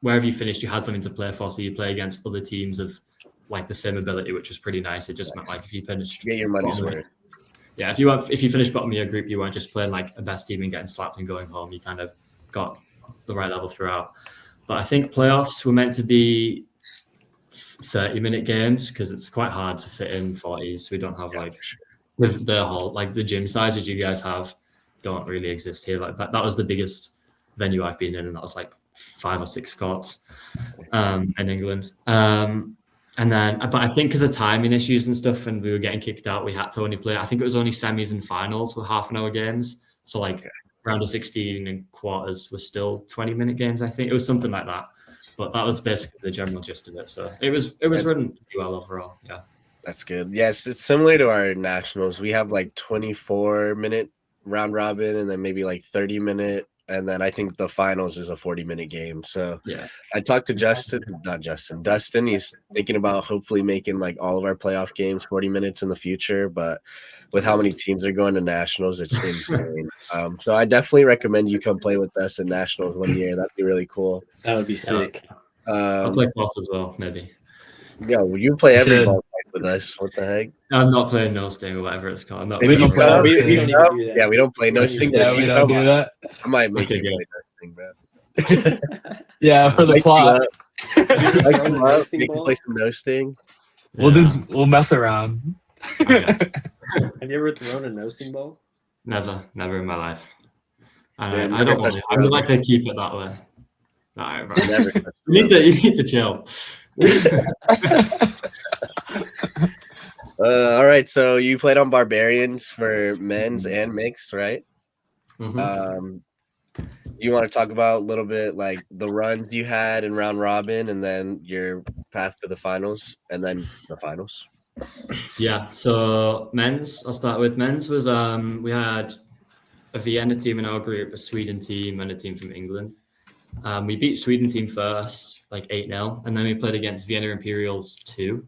wherever you finished, you had something to play for. So you play against other teams of like the same ability, which was pretty nice. It just meant like if you finished, get your money's worth. Yeah, if you finished bottom of your group, you weren't just playing like a best team and getting slapped and going home. You kind of got the right level throughout. But I think playoffs were meant to be 30-minute games because it's quite hard to fit in 40s. We don't have like with the whole like the gym sizes you guys have don't really exist here. Like that was the biggest venue I've been in, and that was like 5 or 6 courts in England. And then, but I think because of timing issues and stuff, and we were getting kicked out, we had to only play. I think it was only semis and finals were half-an-hour games. So like round of 16 and quarters were still 20-minute games. I think it was something like that. But that was basically the general gist of it. So it was run pretty well overall. Yeah, that's good. Yes, it's similar to our nationals. We have like 24-minute round robin, and then maybe like 30-minute. And then I think the finals is a 40-minute game. So yeah, I talked to Dustin. He's thinking about hopefully making like all of our playoff games 40 minutes in the future. But with how many teams are going to nationals, it's insane. So I definitely recommend you come play with us in nationals one year. That'd be really cool. That would be sick. I'll play golf as well, maybe. Yeah, you play every ball with us. What the heck? I'm not playing no sting or whatever it's called. We don't play no sting. We don't even do that. Yeah, we don't play no sting. Yeah, we don't do that. I might make you play no sting, bro. Yeah, for the plot. Make you play some no sting. We'll mess around. Have you ever thrown a no-sting ball? Never in my life. And I don't want to. I would like to keep it that way. No, bro. You need to chill. All right, so you played on Barbarians for men's and mixed, right? Mm-hmm. You want to talk about a little bit like the runs you had in round robin, and then your path to the finals, and then the finals? Yeah, so men's, I'll start with men's was we had a Vienna team in our group, a Sweden team, and a team from England. We beat Sweden team first, like 8-0, and then we played against Vienna Imperials 2.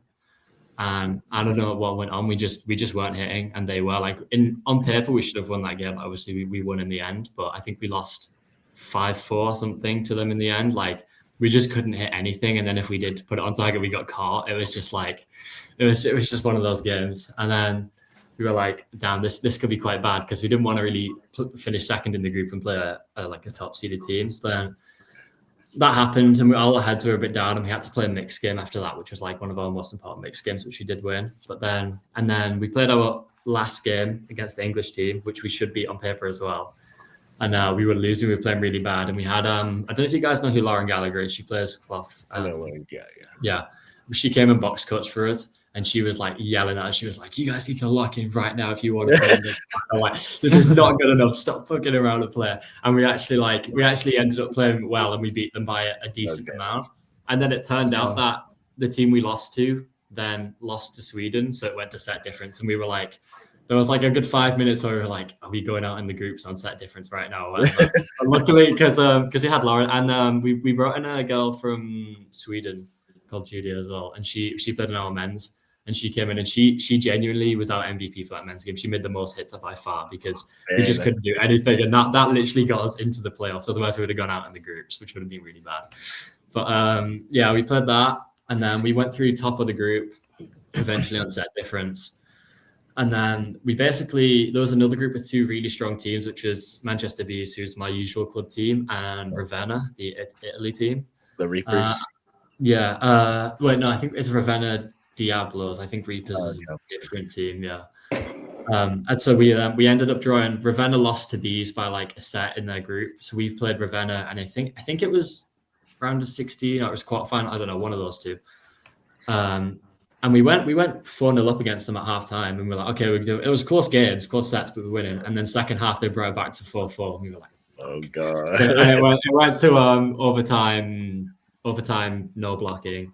And I don't know what went on. We just weren't hitting, and they were like on paper we should have won that game. Obviously, we won in the end, but I think we lost 5-4 something to them in the end. Like we just couldn't hit anything, and then if we did put it on target, we got caught. It was just like it was just one of those games, and then we were like, damn, this could be quite bad because we didn't want to really finish second in the group and play a top seeded team. So then that happened, and all our heads were a bit down, and we had to play a mixed game after that, which was like one of our most important mixed games, which we did win. But then we played our last game against the English team, which we should beat on paper as well. And we were losing. We were playing really bad. And we had, I don't know if you guys know who Lauren Gallagher is. She plays cloth. I know, like, yeah. Yeah. She came and box coach for us. And she was like yelling at us. She was like, "You guys need to lock in right now if you want to play this." I'm like, "This is not good enough. Stop fucking around and play." And we actually ended up playing well, and we beat them by a decent amount. And then it turned out that the team we lost to then lost to Sweden, so it went to set difference. And we were like, there was like a good 5 minutes where we were like, "Are we going out in the groups on set difference right now?" Luckily, because we had Lauren, and we brought in a girl from Sweden called Julia as well, and she played in our men's. And she came in and she genuinely was our MVP for that men's game. She made the most hits by far because we just couldn't do anything. And that literally got us into the playoffs. Otherwise, we would have gone out in the groups, which would have been really bad. But we played that. And then we went through top of the group, eventually on set difference. And then there was another group with two really strong teams, which was Manchester Bees, who's my usual club team, and Ravenna, the Italy team. The Reapers. I think it's Ravenna Diablos. I think Reapers is a different team, yeah. And so we ended up drawing. Ravenna lost to Bees by like a set in their group. So we played Ravenna, and I think it was round of 16 or it was quarterfinal. I don't know, one of those two. And we went 4-0 up against them at halftime, and we're like, okay, it was close games, close sets, but we're winning. And then second half they brought it back to 4-4, and we were like, oh god. And it went to overtime, no blocking.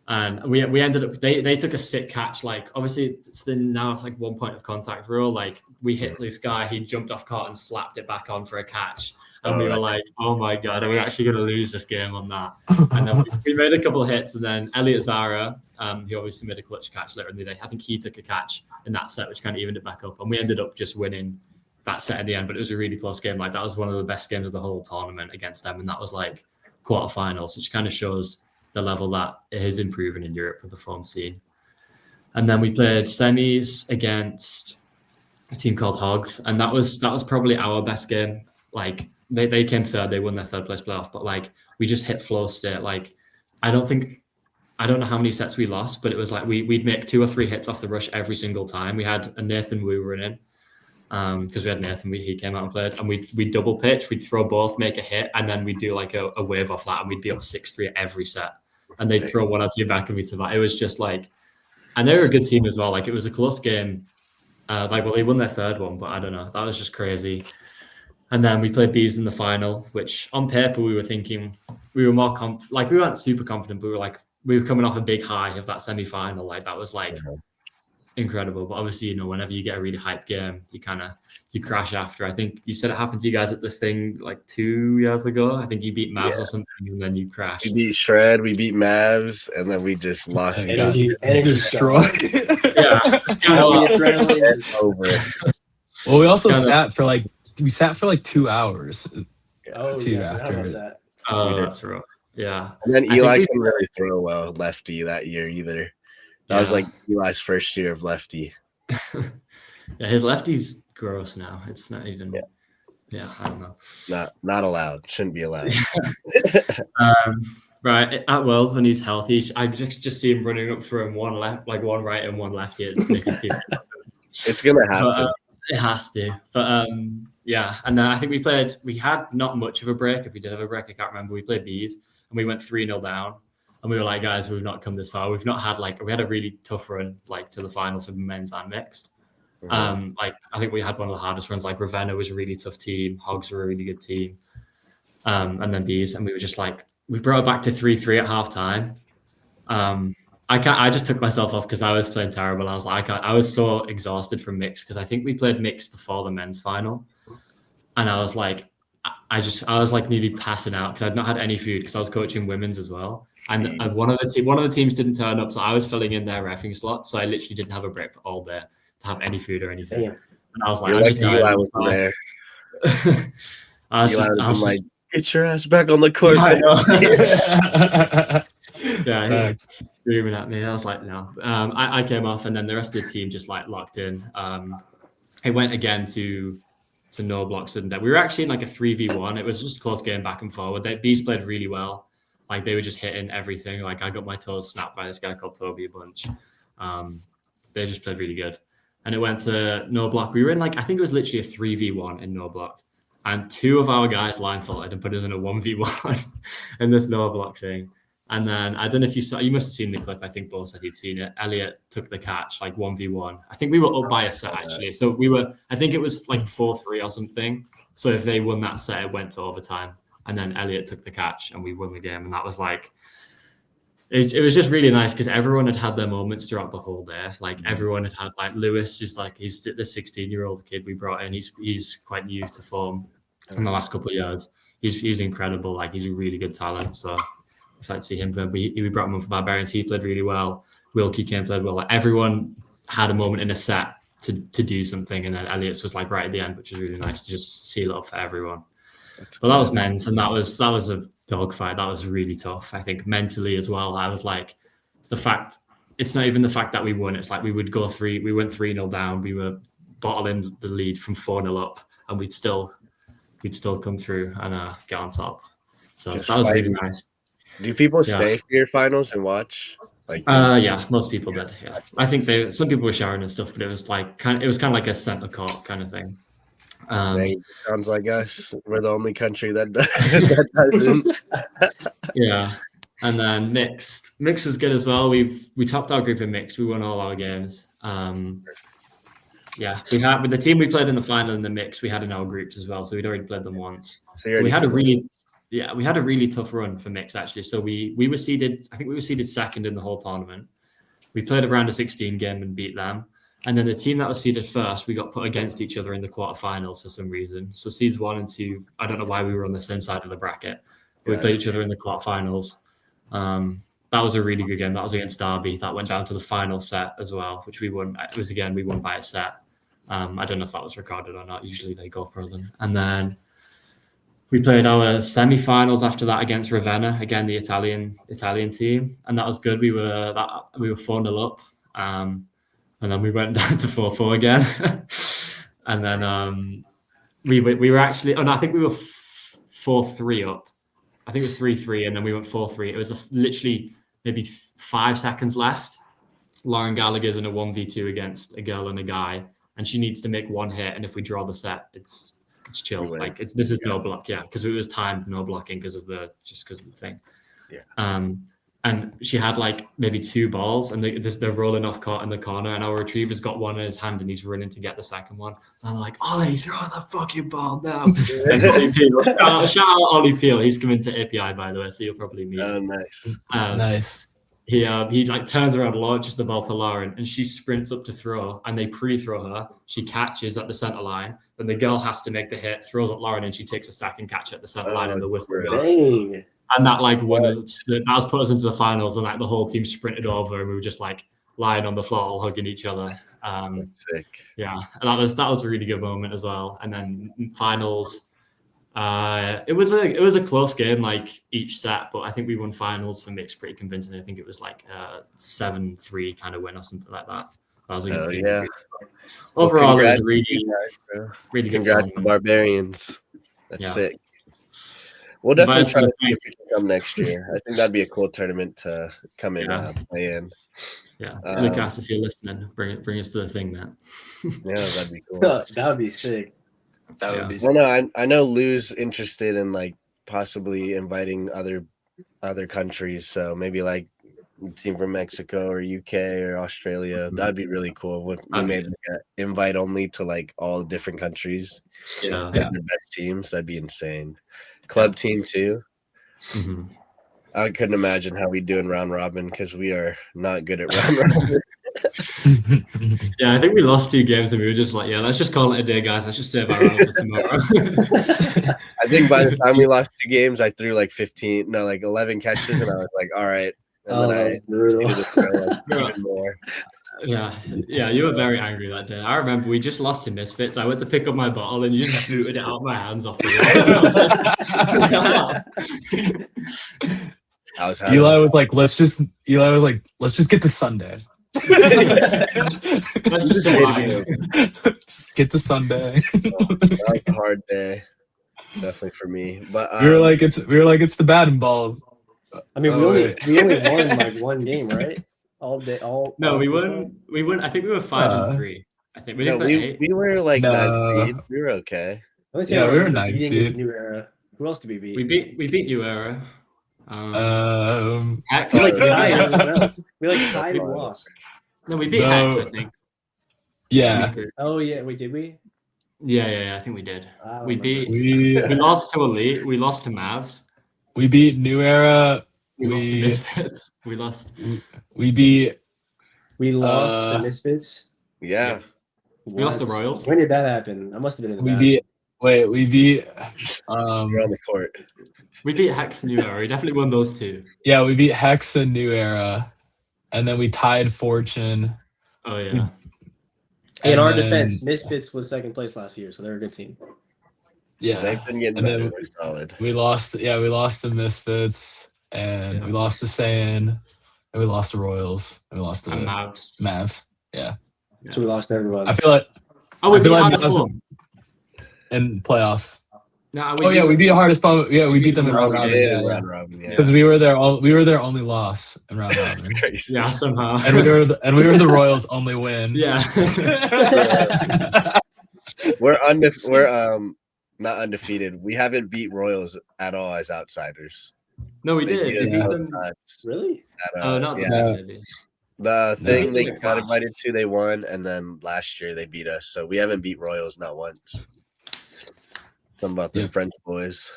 And we ended up, they took a sick catch. Like, obviously, now it's like 1 point of contact rule. Like, we hit this guy, he jumped off court and slapped it back on for a catch. And we were like, oh my God, are we actually going to lose this game on that? And then we made a couple of hits. And then Elliot Zara, he obviously made a clutch catch later in the day. I think he took a catch in that set, which kind of evened it back up. And we ended up just winning that set in the end. But it was a really close game. Like, that was one of the best games of the whole tournament against them. And that was like quarterfinals, which kind of shows the level that it is improving in Europe with the form scene. And then we played semis against a team called Hogs, and that was probably our best game. Like, they came third, they won their third place playoff, but like, we just hit flow state. Like, I don't know how many sets we lost, but it was like we'd make 2 or 3 hits off the rush every single time. We had a Nathan Wu running, because we had Nathan, he came out and played, and we'd double pitch, we'd throw both, make a hit, and then we'd do like a wave off that, and we'd be up 6-3 every set. And they'd throw one out to your back and we'd survive. It was just like, and they were a good team as well. Like, it was a close game. They won their third one, but I don't know. That was just crazy. And then we played Bees in the final, which on paper we were thinking we were more we weren't super confident, but we were coming off a big high of that semi-final. Like, that was like incredible. But obviously, whenever you get a really hyped game, you crash after. I think you said it happened to you guys at the thing like 2 years ago. I think you beat Mavs or something, and then you crashed. We beat Shred, we beat Mavs, and then we just locked Energy destroyed. Yeah, it's over. Well, we also sat for like 2 hours. Oh, Too yeah, after after it. that. Oh, that's right. Yeah. And then I Eli think couldn't really throw well lefty that year either. That was like Eli's first year of lefty. Yeah, his lefty's gross now. It's not even. Yeah, I don't know. Not allowed. Shouldn't be allowed. Right at Worlds when he's healthy, I just see him running up for him one right and one left. Here, It's gonna happen. It has to. But yeah, and then I think we had not much of a break. If we did have a break, I can't remember. We played Bees and we went 3-0 down. And we were like, guys, we've not come this far. We've not had we had a really tough run to the final for men's and mixed. I think we had one of the hardest runs. Like, Ravenna was a really tough team. Hogs were a really good team. And then Bees, and we were just like, we brought it back to 3-3 at halftime. I just took myself off because I was playing terrible. I was like, I was so exhausted from mixed because I think we played mixed before the men's final, and I was like, I was like nearly passing out because I'd not had any food because I was coaching women's as well. And one of the teams didn't turn up, so I was filling in their reffing slots. So I literally didn't have a break all day to have any food or anything. Yeah. And I was like, Eli was there. I was like, get your ass back on the court. Yeah, he was screaming at me. I was like, no. I came off, and then the rest of the team just locked in. It went again to no blocks, and we were actually in a 3v1. It was just a close game back and forward. The Bees played really well. They were just hitting everything. I got my toes snapped by this guy called Toby a bunch. They just played really good. And it went to no block. We were in I think it was literally a 3v1 in no block. and 2 of our guys line followed and put us in a 1v1 in this no block thing. And then I don't know if you must have seen the clip. I think Bo said he'd seen it. Elliot took the catch like 1v1. I think we were up by a set actually. So I think it was like 4-3 or something. So if they won that set, it went to overtime. And then Elliot took the catch and we won the game. And that was like, it was just really nice because everyone had their moments throughout the whole day. Like everyone had like Lewis, just like he's the 16-year-old kid we brought in. He's quite new to form in the last couple of years. He's incredible. Like he's a really good talent. So excited to see him. We brought him on for Barbarians. He played really well. Wilkie came played well. Like everyone had a moment in a set to do something, and then Elliot's was like right at the end, which was really nice to just seal it up for everyone. But that was men's, and that was a dogfight. That was really tough. I think mentally as well. I was like, it's not even the fact that we won. It's like we went 3-0 down. We were bottling the lead from 4-0 up, and we'd still come through and get on top. So just that was really nice. Do people stay for your finals and watch? Like, yeah, most people did. Yeah, I think some people were showering and stuff, but it was like kind of like a center court kind of thing. Sounds like us. We're the only country that doesn't. Yeah, and then mixed was good as well. We topped our group in mixed. We won all our games. Yeah, we had with the team we played in the final in the mix. We had in our groups as well, so we'd already played them once. So we had a really tough run for mix actually. So we were seeded. I think we were seeded second in the whole tournament. We played a round of 16 game and beat them. And then the team that was seeded first, we got put against each other in the quarterfinals for some reason. So seeds 1 and 2, I don't know why we were on the same side of the bracket. We played each other in the quarterfinals. That was a really good game. That was against Derby. That went down to the final set as well, which we won. We won by a set. I don't know if that was recorded or not. Usually they go for them. And then we played our semi-finals after that against Ravenna, again the Italian team, and that was good. We were 4-0 up. And then we went down to 4-4 again. And then we were actually, I think we were 4-3 up. I think it was 3-3, and then we went 4-3. It was literally maybe 5 seconds left. Lauren Gallagher's in a 1v2 against a girl and a guy, and she needs to make one hit, and if we draw the set, it's chill. Like this is no block, because it was timed no blocking because of the thing. Yeah. And she had like maybe 2 balls, and they're rolling off court in the corner, and our retriever's got one in his hand, and he's running to get the second one. And I'm like, Ollie, throw that fucking ball now! And Ollie Peel, shout out Ollie Peel. He's coming to API, by the way, so you'll probably meet him. Oh, nice. Nice. He like turns around, launches the ball to Lauren, and she sprints up to throw, and they pre-throw her. She catches at the center line, then the girl has to make the hit, throws at Lauren, and she takes a second catch at the center line, and the whistle goes. And that like that was put us into the finals, and like the whole team sprinted over, and we were just like lying on the floor, all hugging each other. Sick. Yeah, and that was a really good moment as well. And then finals, it was a close game, like each set, but I think we won finals for mixed pretty convincingly. I think it was like 7-3 kind of win or something like that. That was against team. Overall, it was really good. Congrats to Barbarians. That's sick. We'll definitely try to see if we can come next year. I think that'd be a cool tournament to come in and play in. Yeah, Lucas, if you're listening, bring us to the thing, man. Yeah, that'd be cool. That would be sick. That would be sick. Well, no, I know Lou's interested in like possibly inviting other countries. So maybe like a team from Mexico or UK or Australia. That'd be really cool. We made like invite only to like all different countries. Yeah, the best teams. That'd be insane. Club team too. Mm-hmm. I couldn't imagine how we do in round robin because we are not good at round robin. Yeah, I think we lost 2 games and we were just like, let's just call it a day, guys. Let's just save our round for tomorrow. I think by the time we lost 2 games, I threw like 11 catches, and I was like, all right. And then I brutal. Even more. Yeah, you were very angry that day. I remember we just lost to Misfits. I went to pick up my bottle and you just booted it out of my hands off the wall. Eli was like, let's just get to Sunday. Let's just just get to Sunday. That was a hard day, definitely for me. But we were like, it's the batting balls. I mean, we only won like 1 game, right? No, we won. I think we were 5-3. I think we didn't we were like 9th seed. We were okay. Let's see Yeah, how we were much ninth beating is seed. New Era. Who else did we beat? We beat New Era. Hex. We like we tied beat- everyone else. We like tied and fine. lost. No, we beat No. Hex, I think. Yeah, Oh yeah, wait, did we? Yeah, I think we did. I don't We remember. beat. We we lost to Elite. We lost to Mavs. we beat New Era. We lost to We Misfits. We lost. we beat We lost to Uh, Misfits. Yeah. We lost to What? Royals. When did that happen? I must have been in the we bathroom. beat. Wait, we beat. You're on the court. We beat Hex and New Era. We definitely won those two. Yeah, we beat Hex and New Era, and then we tied Fortune. Oh yeah. In and our then- defense, Misfits was second place last year, so they're a good team. Yeah, They've been getting And then better. They're solid. we lost. Yeah, we lost to Misfits, and Yeah. we lost to Saiyan, and we lost to Royals, and we lost to And the Mavs. Mavs. Yeah, So we lost everyone. I feel like Oh, we I beat feel like Hardest Mavs Form. in playoffs. No, Oh yeah, we beat Hardest Form. Yeah, we beat them in round Round robin. Yeah, Yeah, round robin, yeah. because we were their only loss in round That's robin, crazy. Yeah, somehow. and we were the Royals' only win. Yeah. We're not undefeated. We haven't beat Royals at all as outsiders. No, we They did. beat We us beat both them. times Really? at, Oh, not yeah. the maybe. The thing No. they Like got last. invited to, they won, and then last year they beat us. So we haven't beat Royals not once. Something about the Yeah. French boys.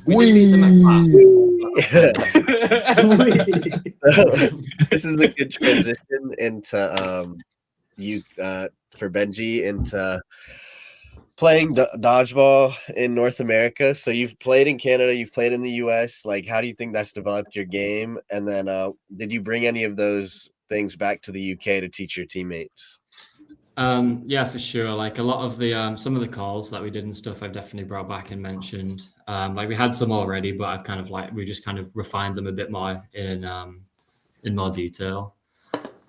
We did beat them at class. So, this is a good transition into for Benjy into playing dodgeball in North America. So you've played in Canada, you've played in the US. Like, how do you think that's developed your game? And then did you bring any of those things back to the UK to teach your teammates? Yeah, for sure. Like a lot of the some of the calls that we did and stuff, I've definitely brought back and mentioned. Like we had some already, but I've kind of we just kind of refined them a bit more in more detail.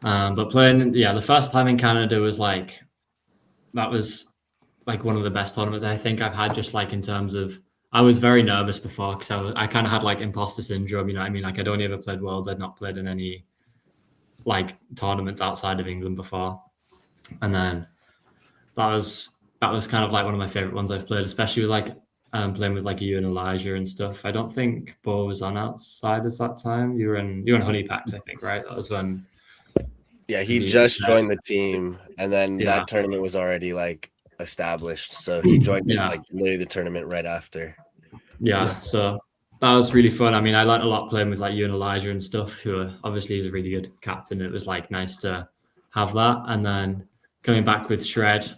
But playing, the first time in Canada was that was like one of the best tournaments I think I've had. Just like in terms of, I was very nervous before because I kind of had like imposter syndrome. You know what I mean? Like I'd only ever played Worlds. I'd not played in any like tournaments outside of England before. And then that was kind of like one of my favorite ones I've played, especially with like playing with like you and Elijah and stuff. I don't think Bo was on Outsiders that time. You were in Honey Packs, I think, right? That was when. Yeah, he He just was- joined the team, and then Yeah. that tournament was already like established. So he joined us Yeah. like literally the tournament right after. Yeah, so that was really fun. I mean, I learned a lot playing with like you and Elijah and stuff, who are obviously is a really good captain. It was like nice to have that. And then coming back with Shred,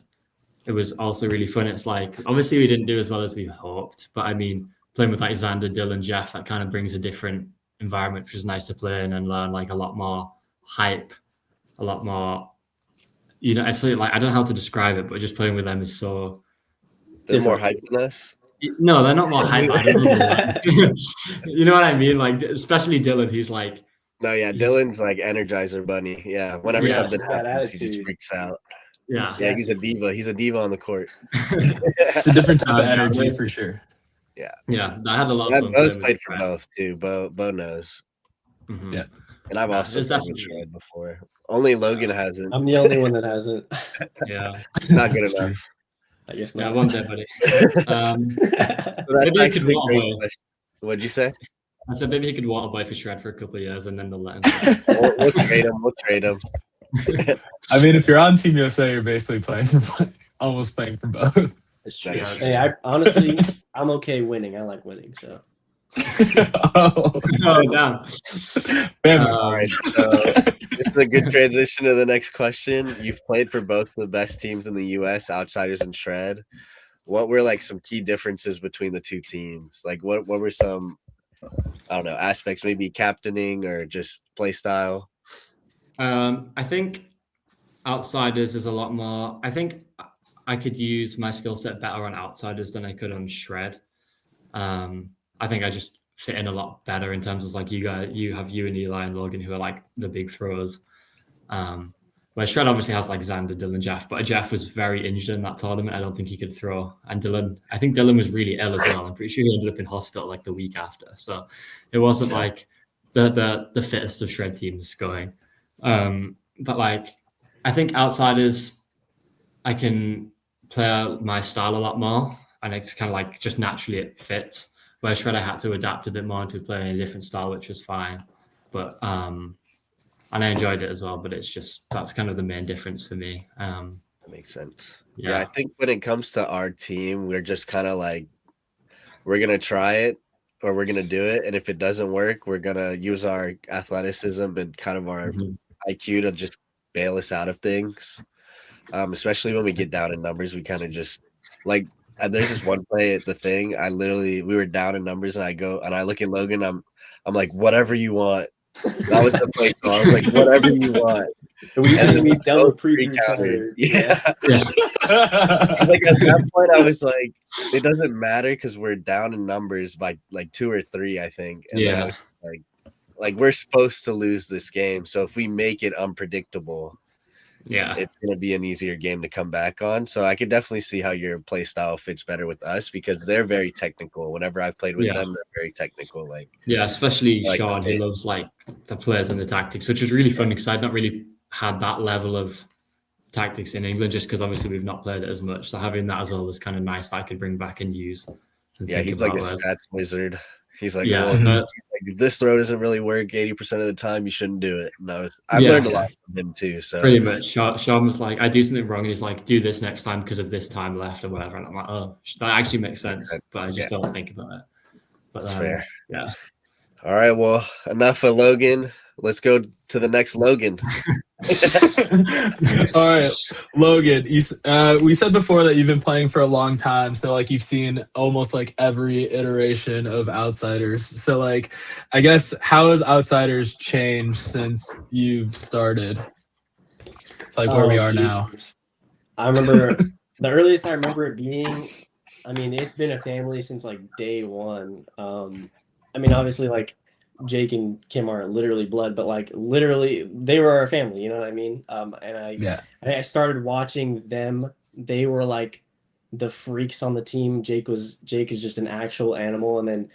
it was also really fun. It's like, obviously we didn't do as well as we hoped, but I mean, playing with like Xander, Dylan, Jeff, that kind of brings a different environment, which is nice to play in and learn like a lot more hype, a lot more, it's like, I don't know how to describe it, but just playing with them is so. They're more hype than us. No, they're not more hype. I don't know. You know what I mean? Like, especially Dylan, who's like. No, yeah, He's- Dylan's like Energizer Bunny. Yeah, whenever Yeah. something That happens, he just attitude. freaks out. Yeah. Yeah, he's a diva. He's a diva on the court. It's a different type of Yeah, energy with- for sure. Yeah, I had a lot Yeah, of fun. Bo's playing with played for Shred. both too. Bo knows, Mhm. Yeah. and I've Yeah, also it's played with definitely- Shred before. Only Logan hasn't. I'm the only one that hasn't. Yeah. It's not good enough. I guess Yeah, not. one day, buddy. Um, So that's Maybe you actually could a walk great away. question. What'd you say? I said maybe he could water boy for Shred for a couple of years and then they'll let him. We'll trade him. We'll trade him. I mean, if you're on Team USA, you're basically playing for almost playing for both. It's true. That is Hey, I honestly, I'm okay winning. I like winning. So Oh, Oh, damn. man. All right. So this is a good transition to the next question. You've played for both the best teams in the U.S., Outsiders and Shred. What were like some key differences between the two teams? Like what were some, I don't know, aspects, maybe captaining or just play style? I think Outsiders is a lot more. I think I could use my skill set better on Outsiders than I could on Shred. I think I just fit in a lot better in terms of like you and Eli and Logan who are like the big throwers. Where Shred obviously has like Xander, Dylan, Jeff, but Jeff was very injured in that tournament. I don't think he could throw. And I think Dylan was really ill as well. I'm pretty sure he ended up in hospital like the week after. So it wasn't like the fittest of Shred teams going. But like I think Outsiders, I can play my style a lot more. and it's kind of like just naturally it fits. Whereas Shredder had to adapt a bit more to playing a different style, which was fine. But and I enjoyed it as well. But it's just that's kind of the main difference for me. That makes sense. Yeah. Yeah, I think when it comes to our team, we're just kind of like, we're gonna try it or we're gonna do it, and if it doesn't work, we're gonna use our athleticism and kind of our IQ to just bail us out of things. Especially when we get down in numbers, we kind of just like. There's this one play at the thing. We were down in numbers, and I look at Logan. I'm like, whatever you want. That was the play. So I was like, whatever you want. And we double pre-countered. Yeah. Yeah. Like at that point, I was like, it doesn't matter because we're down in numbers by like 2 or 3, I think. And then I was like we're supposed to lose this game. So if we make it unpredictable, it's going to be an easier game to come back on. So I could definitely see how your play style fits better with us because they're very technical. Whenever I've played with them, they're very technical. Like especially like, Sean, who loves like the players and the tactics, which was really fun because I'd not really had that level of tactics in England just because obviously we've not played it as much. So having that as well was kind of nice that I could bring back and use. And he's like a stats wizard. He's like, if this throw doesn't really work 80% of the time, you shouldn't do it. And I've learned a lot from him too. So pretty much, Sean was like, I do something wrong, and he's like, do this next time because of this time left or whatever. And I'm like, oh, that actually makes sense, but I just don't think about it. But that's fair. Yeah. All right. Well, enough of Logan. Let's go to the next Logan. All right, Logan. We said before that you've been playing for a long time, so like you've seen almost like every iteration of Outsiders. So like, I guess how has Outsiders changed since you've started? It's like where we are now. I remember the earliest I remember it being. I mean, it's been a family since like day one. I mean, obviously, like Jake and Kim are literally blood, but like literally they were our family, you know what I mean? And I started watching them. They were like the freaks on the team. Jake is just an actual animal. And then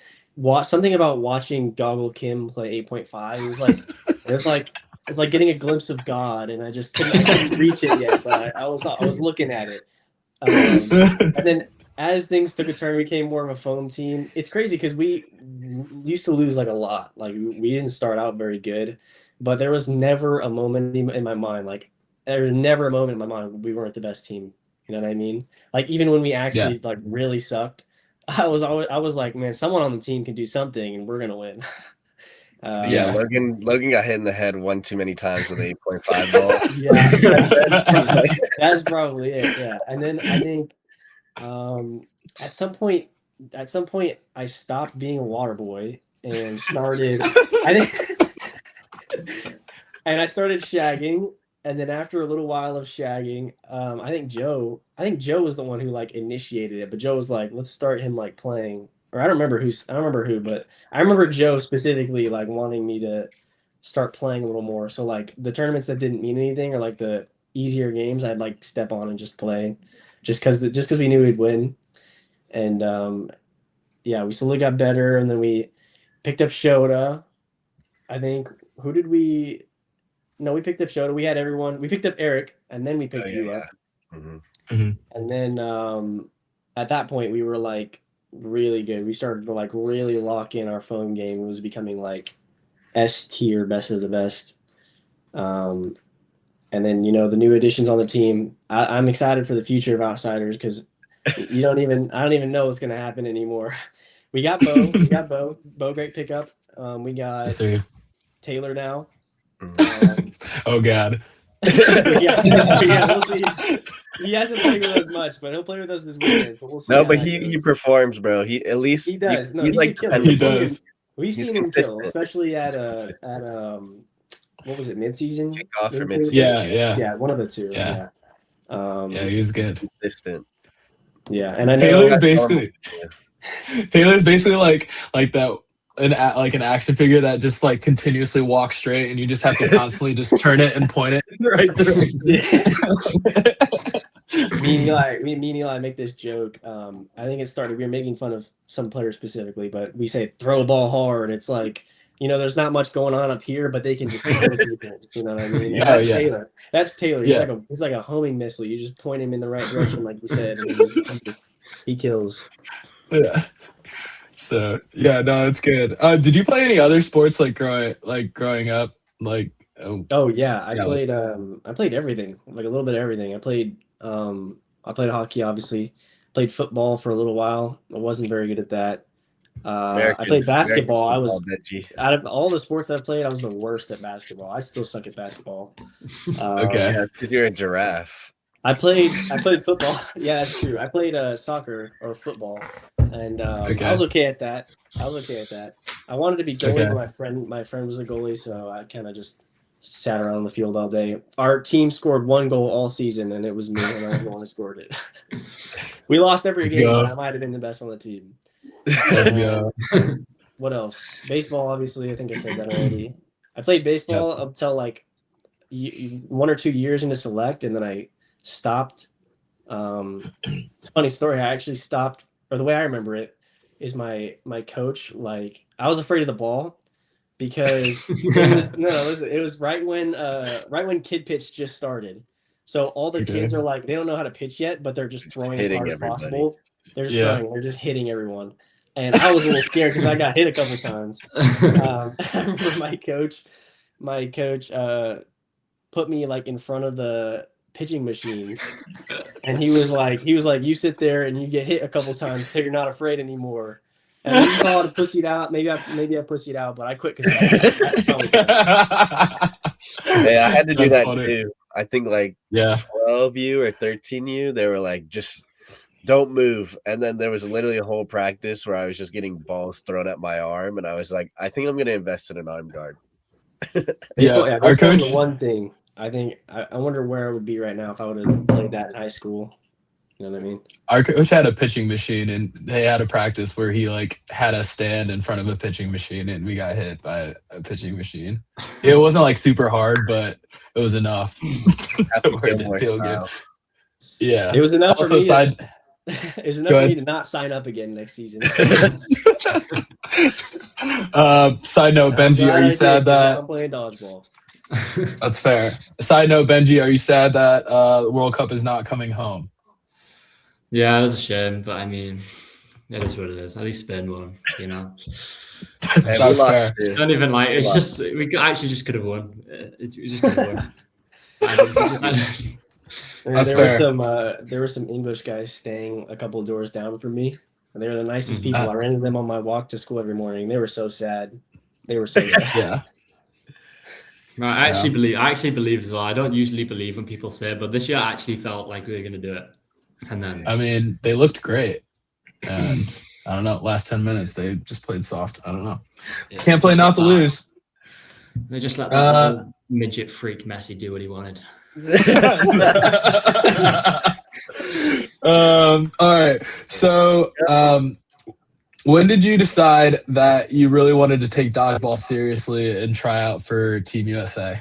something about watching Goggle Kim play 8.5. It's like getting a glimpse of God, and I couldn't reach it yet, but I was looking at it. And then as things took a turn, we became more of a foam team. It's crazy because we used to lose like a lot. Like we didn't start out very good, but there was never a moment in my mind. Like there was never a moment in my mind we weren't the best team. You know what I mean? Like even when we actually like really sucked, I was like, man, someone on the team can do something, and we're gonna win. Logan got hit in the head one too many times with an 8.5 ball. Yeah, that's probably it. Yeah, and then I think. At some point I stopped being a water boy and started I started shagging, and then after a little while of shagging, I think Joe was the one who like initiated it, but Joe was like, let's start him like playing, or I don't remember who, but I remember Joe specifically like wanting me to start playing a little more. So like the tournaments that didn't mean anything or like the easier games, I'd like step on and just play. Just because we knew we'd win, and we slowly got better, and then we picked up Shota. I think we picked up Shota. We had everyone. We picked up Eric, and then we picked you up. Mm-hmm. And then at that point, we were like really good. We started to like really lock in our phone game. It was becoming like S tier, best of the best. And then, the new additions on the team, I'm excited for the future of Outsiders because I don't even know what's going to happen anymore. We got Bo. Bo, great pickup. We got Taylor now. Oh, God. We'll see. He hasn't played with us much, but he'll play with us this weekend. So we'll see. No, but he performs, bro. He does. He's like he does. We've seen him kill, especially at what was it, mid-season? Kickoff or mid-season? Yeah, one of the two. Yeah. He was good. Consistent. Yeah, and I know Taylor's basically like that an action figure that just like continuously walks straight, and you just have to constantly just turn it and point it in the right direction. Me and Eli make this joke. I think it started. We were making fun of some players specifically, but we say throw a ball hard. It's like, there's not much going on up here, but they can just kill people. You know what I mean? And Oh, that's yeah. Taylor. That's Taylor. Yeah. He's like a homing missile. You just point him in the right direction, like you said, and he kills. Yeah. So yeah, no, it's good. Did you play any other sports growing up? Oh yeah, Yeah. I played everything, like a little bit of everything. I played hockey, obviously. Played football for a little while. I wasn't very good at that. I played basketball. I was Benjy. out of all the sports I've played, I was the worst at basketball. I still suck at basketball. Okay. Yeah, because you're a giraffe. I played football. Yeah, that's true. I played soccer or football, and Okay. I was okay at that. I wanted to be goalie, Okay. but my friend was a goalie, so I kind of just sat around the field all day. Our team scored 1 goal all season, and it was me, and I was the one who scored it. We lost every Let's game, go. but I might have been the best on the team. Yeah. What else? Baseball, obviously. I think I said that already. I played baseball up till like 1 or 2 years into select, and then I stopped. It's a funny story. I actually stopped, or the way I remember it is my coach. Like, I was afraid of the ball because it was right when kid pitch just started. So all the Okay. kids are like, they don't know how to pitch yet, but they're just throwing as Hitting hard as everybody. possible. They're just Yeah. throwing. They're just hitting everyone. And I was a little scared because I got hit a couple times. I remember my coach put me like in front of the pitching machine, and he was like, you sit there and you get hit a couple times till you're not afraid anymore. And you call it pussied out. Maybe I pussied out, but I quit because Hey, I had to do That's that funny. too. I think like Yeah. 12U or 13U, they were like, just don't move. And then there was literally a whole practice where I was just getting balls thrown at my arm, and I was like, I think I'm going to invest in an arm guard. baseball, Our baseball's coach. the one thing. I think I wonder where I would be right now if I would have played that in high school. You know what I mean? Our coach had a pitching machine, and they had a practice where he like had us stand in front of a pitching machine, and we got hit by a pitching machine. It wasn't like super hard, but it was enough to where it didn't feel good. Yeah. It was enough Also, for me. It was enough Go for me ahead. to not sign up again next season. Side note, Benjy, are you sad that I'm playing dodgeball? that's fair? Side note, Benjy, are you sad that the World Cup is not coming home? Yeah, it was a shame, but I mean, it is what it is. At least Spain won, you know. And we That's lost fair. too. Don't even like. It's lost. just we actually just could have won. We just could have won. That's There were some English guys staying a couple of doors down from me. And they were the nicest people. I ran into them on my walk to school every morning. They were so sad. They were so sad. Yeah. No, I actually believe as well. I don't usually believe when people say it, but this year I actually felt like we were going to do it. And then I mean, they looked great. And I don't know, last 10 minutes, they just played soft. I don't know. Can't play not to lose. They just let that little midget freak Messi do what he wanted. All right. So, when did you decide that you really wanted to take dodgeball seriously and try out for Team USA?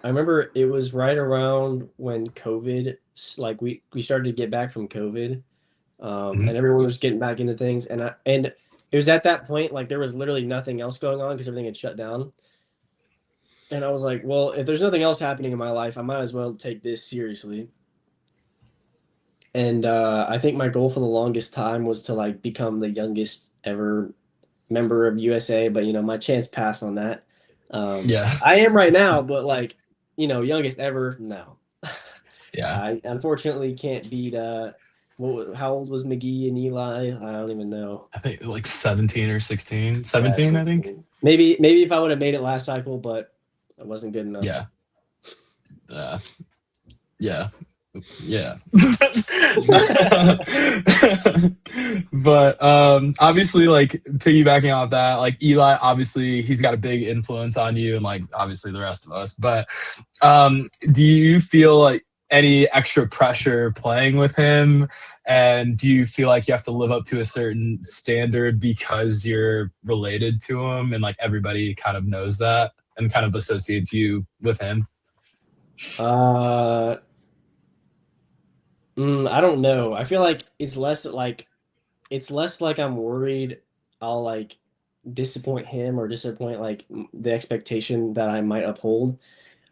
I remember it was right around when COVID, like we started to get back from COVID, and everyone was getting back into things, and it was at that point like there was literally nothing else going on because everything had shut down, and I was like, well, if there's nothing else happening in my life, I might as well take this seriously. And I think my goal for the longest time was to like become the youngest ever member of USA, but my chance passed on that. Yeah. I am right now, but like, youngest ever, no. Yeah. I unfortunately can't beat how old was McGee and Eli? I don't even know. I think like 17 or 16. 17, I think. Maybe if I would have made it last cycle, but I wasn't good enough. Yeah. Yeah. Yeah. But obviously, like piggybacking off that, like Eli, obviously he's got a big influence on you and like obviously the rest of us. But do you feel like any extra pressure playing with him? And do you feel like you have to live up to a certain standard because you're related to him and like everybody kind of knows that and kind of associates you with him? I don't know. I feel like it's less like I'm worried I'll like disappoint him or disappoint like the expectation that I might uphold.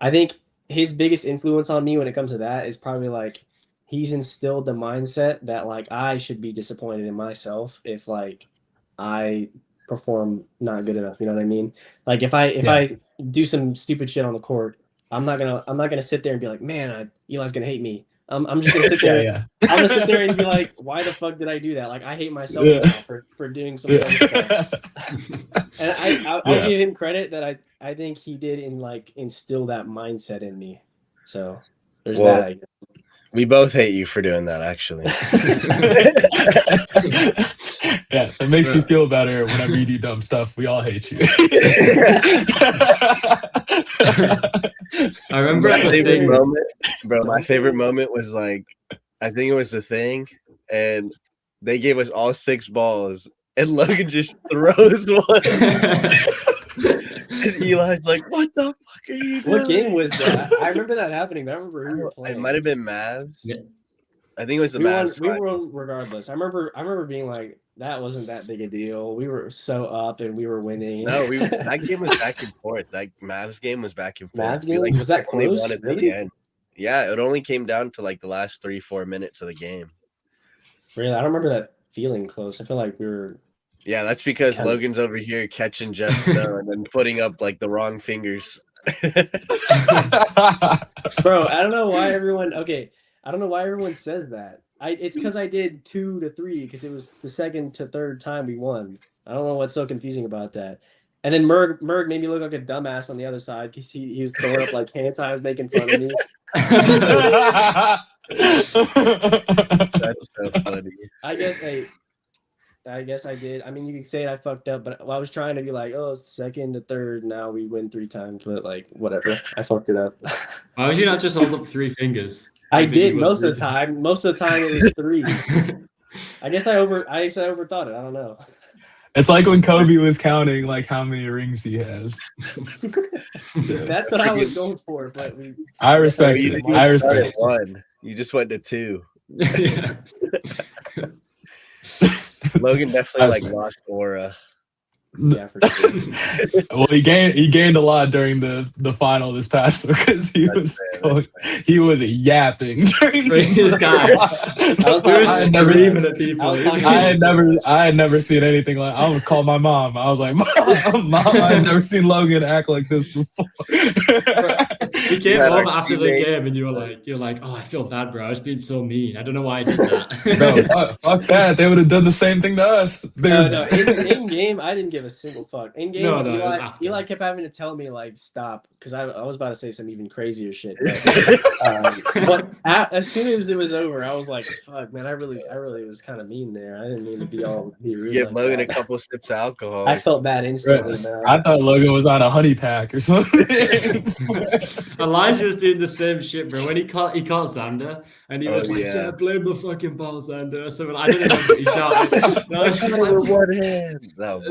I think his biggest influence on me when it comes to that is probably like he's instilled the mindset that like I should be disappointed in myself if like I perform not good enough. You know what I mean? Like if I do some stupid shit on the court, I'm not gonna sit there and be like, man, Eli's gonna hate me. I'm just gonna sit there. I'm gonna sit there and be like, why the fuck did I do that? Like I hate myself now for doing some dumb stuff. And I'll give him credit that I think he did instill that mindset in me. So there's that. I guess. We both hate you for doing that, actually. Yeah, it makes you feel better whenever you do dumb stuff. We all hate you. I remember my favorite moment, bro. My favorite moment was like, I think it was the thing, and they gave us all 6 balls, and Logan just throws one. And Eli's like, "What the fuck are you doing?" What game was that? I remember that happening, but I don't remember who we were playing. It might have been Mavs. Yeah. I think it was the Mavs. We won regardless. I remember being like, that wasn't that big a deal. We were so up and we were winning. No, that game was back and forth. That Mavs game was back and forth. Mavs game? Was that close? Won at really? the end. Yeah, it only came down to like the last 3-4 minutes of the game. Really? I don't remember that feeling close. I feel like we were. Yeah, that's because Logan's over here catching Jeff Snow and then putting up like the wrong fingers. Bro, I don't know why everyone. Okay, I don't know why everyone says that. It's because I did 2 to 3 because it was the second to third time we won. I don't know what's so confusing about that. And then Merg made me look like a dumbass on the other side because he was throwing up like hand signs, making fun of me. That's so funny. I guess I did. I mean, you could say I fucked up, but I was trying to be like, oh, second to third. Now we win 3 times, but like, whatever. I fucked it up. Why would you not just hold up 3 fingers? I did most of the time. Most of the time it was 3. I guess I overthought it. I don't know. It's like when Kobe was counting like how many rings he has. That's what I was going for, but I respect it. I respect it. 1. You just went to 2. Yeah. Logan definitely lost aura. Yeah, for sure. Well, he gained a lot during the final this past because he was yapping during this guy. I had never seen anything like. I almost called my mom. I was like, Mom, I had never seen Logan act like this before. We came home after the game, and you're like, oh, I feel bad, bro. I was being so mean. I don't know why I did that. Bro, fuck that. They would have done the same thing to us. Dude. No. In game, I didn't give a single fuck. In game, Eli kept having to tell me like stop because I was about to say some even crazier shit. But as soon as it was over, I was like, "Fuck, man! I really was kind of mean there. I didn't mean to be rude." Give like Logan that. a couple sips of alcohol. I felt bad instantly. Man. I thought Logan was on a honey pack or something. Elijah was doing the same shit, bro. When he caught Xander, and he was like, "Yeah, blame the fucking ball, Xander." So I didn't know what he shouted. No, it's just like one hand. No,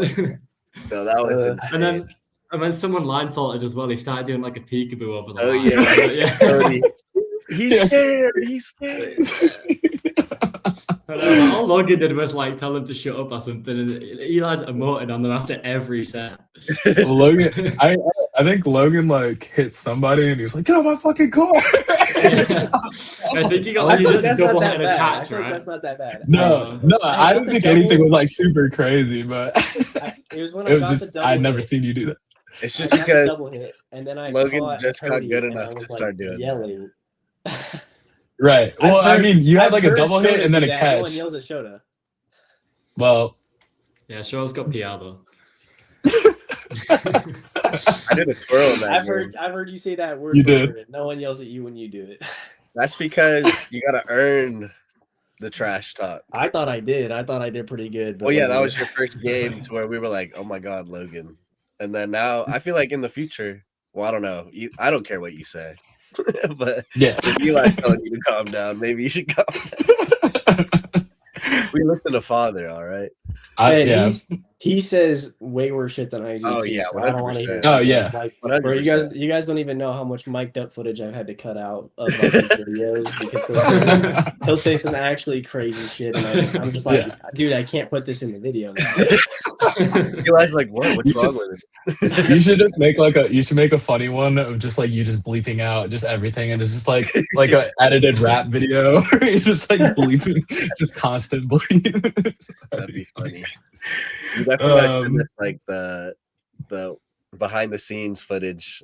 that was insane. And then someone line faulted as well. He started doing like a peekaboo over the line. He's scared. He's scared. All Logan did was like tell him to shut up or something, and Eli's emoting on them after every set. Well, Logan, I think Logan like hit somebody and he was like, "Get on my fucking car!" I think he got double headed catch, right? That's not that bad. No, I don't think anything was like super crazy, but it was when I got the double I'd never seen you do that. It's just because double hit, and then Logan just got good enough to start doing yelling. Right. Well, I mean, you had like a double hit and then a catch. No one yells at Shota. Well, yeah, Shota's got PR though. I did a twirl in that. I've heard you say that word. You did. No one yells at you when you do it. That's because you got to earn the trash talk. I thought I did. I thought I did pretty good. Well, yeah, that was your first game to where we were like, "Oh my God, Logan!" And then now I feel like in the future, well, I don't know. I don't care what you say. But yeah, if Eli's telling you to calm down, maybe you should calm down. We listen to father, all right. He says way worse shit than I do. Oh too, yeah, so I don't want to hear. Oh yeah, bro, you guys don't even know how much mic'd up footage I've had to cut out of like, these videos because he'll say some actually crazy shit, and I'm just like, dude, I can't put this in the video now. Eli's like, what? What's wrong with it? You should just make a funny one of just like you just bleeping out just everything, and it's just like a edited rap video where you're just like bleeping, just constant bleep. That'd be funny. You definitely gotta send us like the behind the scenes footage,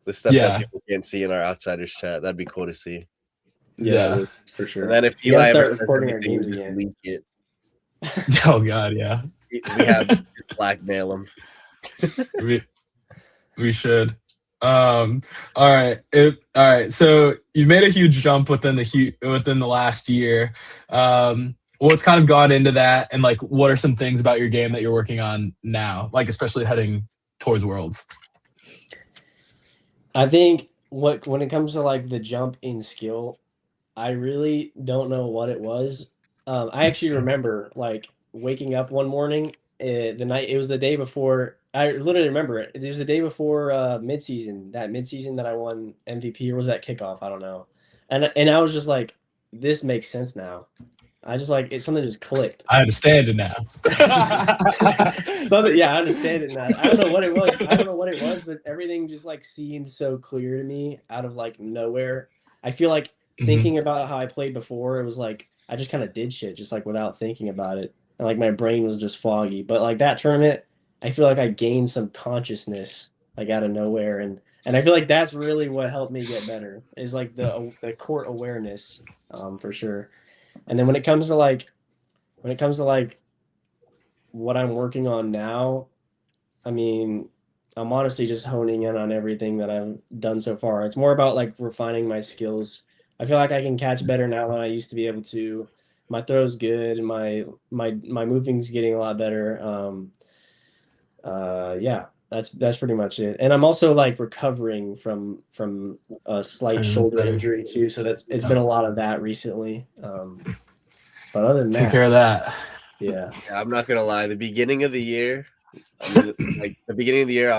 the stuff that people can't see in our outsiders chat. That'd be cool to see. Yeah, for sure. And then if You gotta Eli start ever says recording our anything, games we just again. leak it. Oh God, yeah. We have to blackmail him. We should. All right. So you made a huge jump within the last year. What's kind of gone into that, and like, what are some things about your game that you're working on now, like especially heading towards Worlds? I think when it comes to like the jump in skill, I really don't know what it was. I actually remember like waking up one morning, it was the day before. I literally remember it. It was the day before midseason. That midseason that I won MVP, or was that kickoff? I don't know. And I was just like, this makes sense now. I just like something just clicked. I understand it now. Yeah, I understand it now. I don't know what it was. But everything just like seemed so clear to me out of like nowhere. I feel like thinking about how I played before, it was like I just kind of did shit just like without thinking about it. And like my brain was just foggy. But like that tournament, I feel like I gained some consciousness like out of nowhere. And I feel like that's really what helped me get better, is like the court awareness, for sure. And then when it comes to like what I'm working on now, I mean, I'm honestly just honing in on everything that I've done so far. It's more about like refining my skills. I feel like I can catch better now than I used to be able to. My throw's good, and my moving's getting a lot better. Yeah, that's pretty much it. And I'm also like recovering from a slight shoulder injury too. So it's been a lot of that recently. But other than that, take care of that. Yeah, I'm not gonna lie. The beginning of the year, I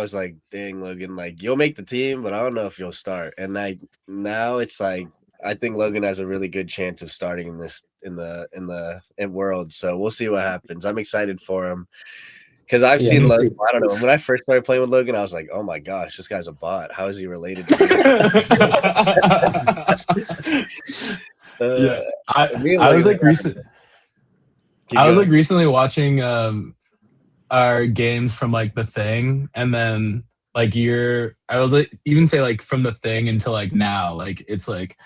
was like, dang, Logan, like you'll make the team, but I don't know if you'll start. And like now it's like I think Logan has a really good chance of starting in World. So we'll see what happens. I'm excited for him. Because I've seen Logan, I don't know. When I first started playing with Logan, I was like, oh my gosh, this guy's a bot. How is he related to me? I was like recently watching our games from like the thing, and then like I was like even say like from the thing until like now, like it's like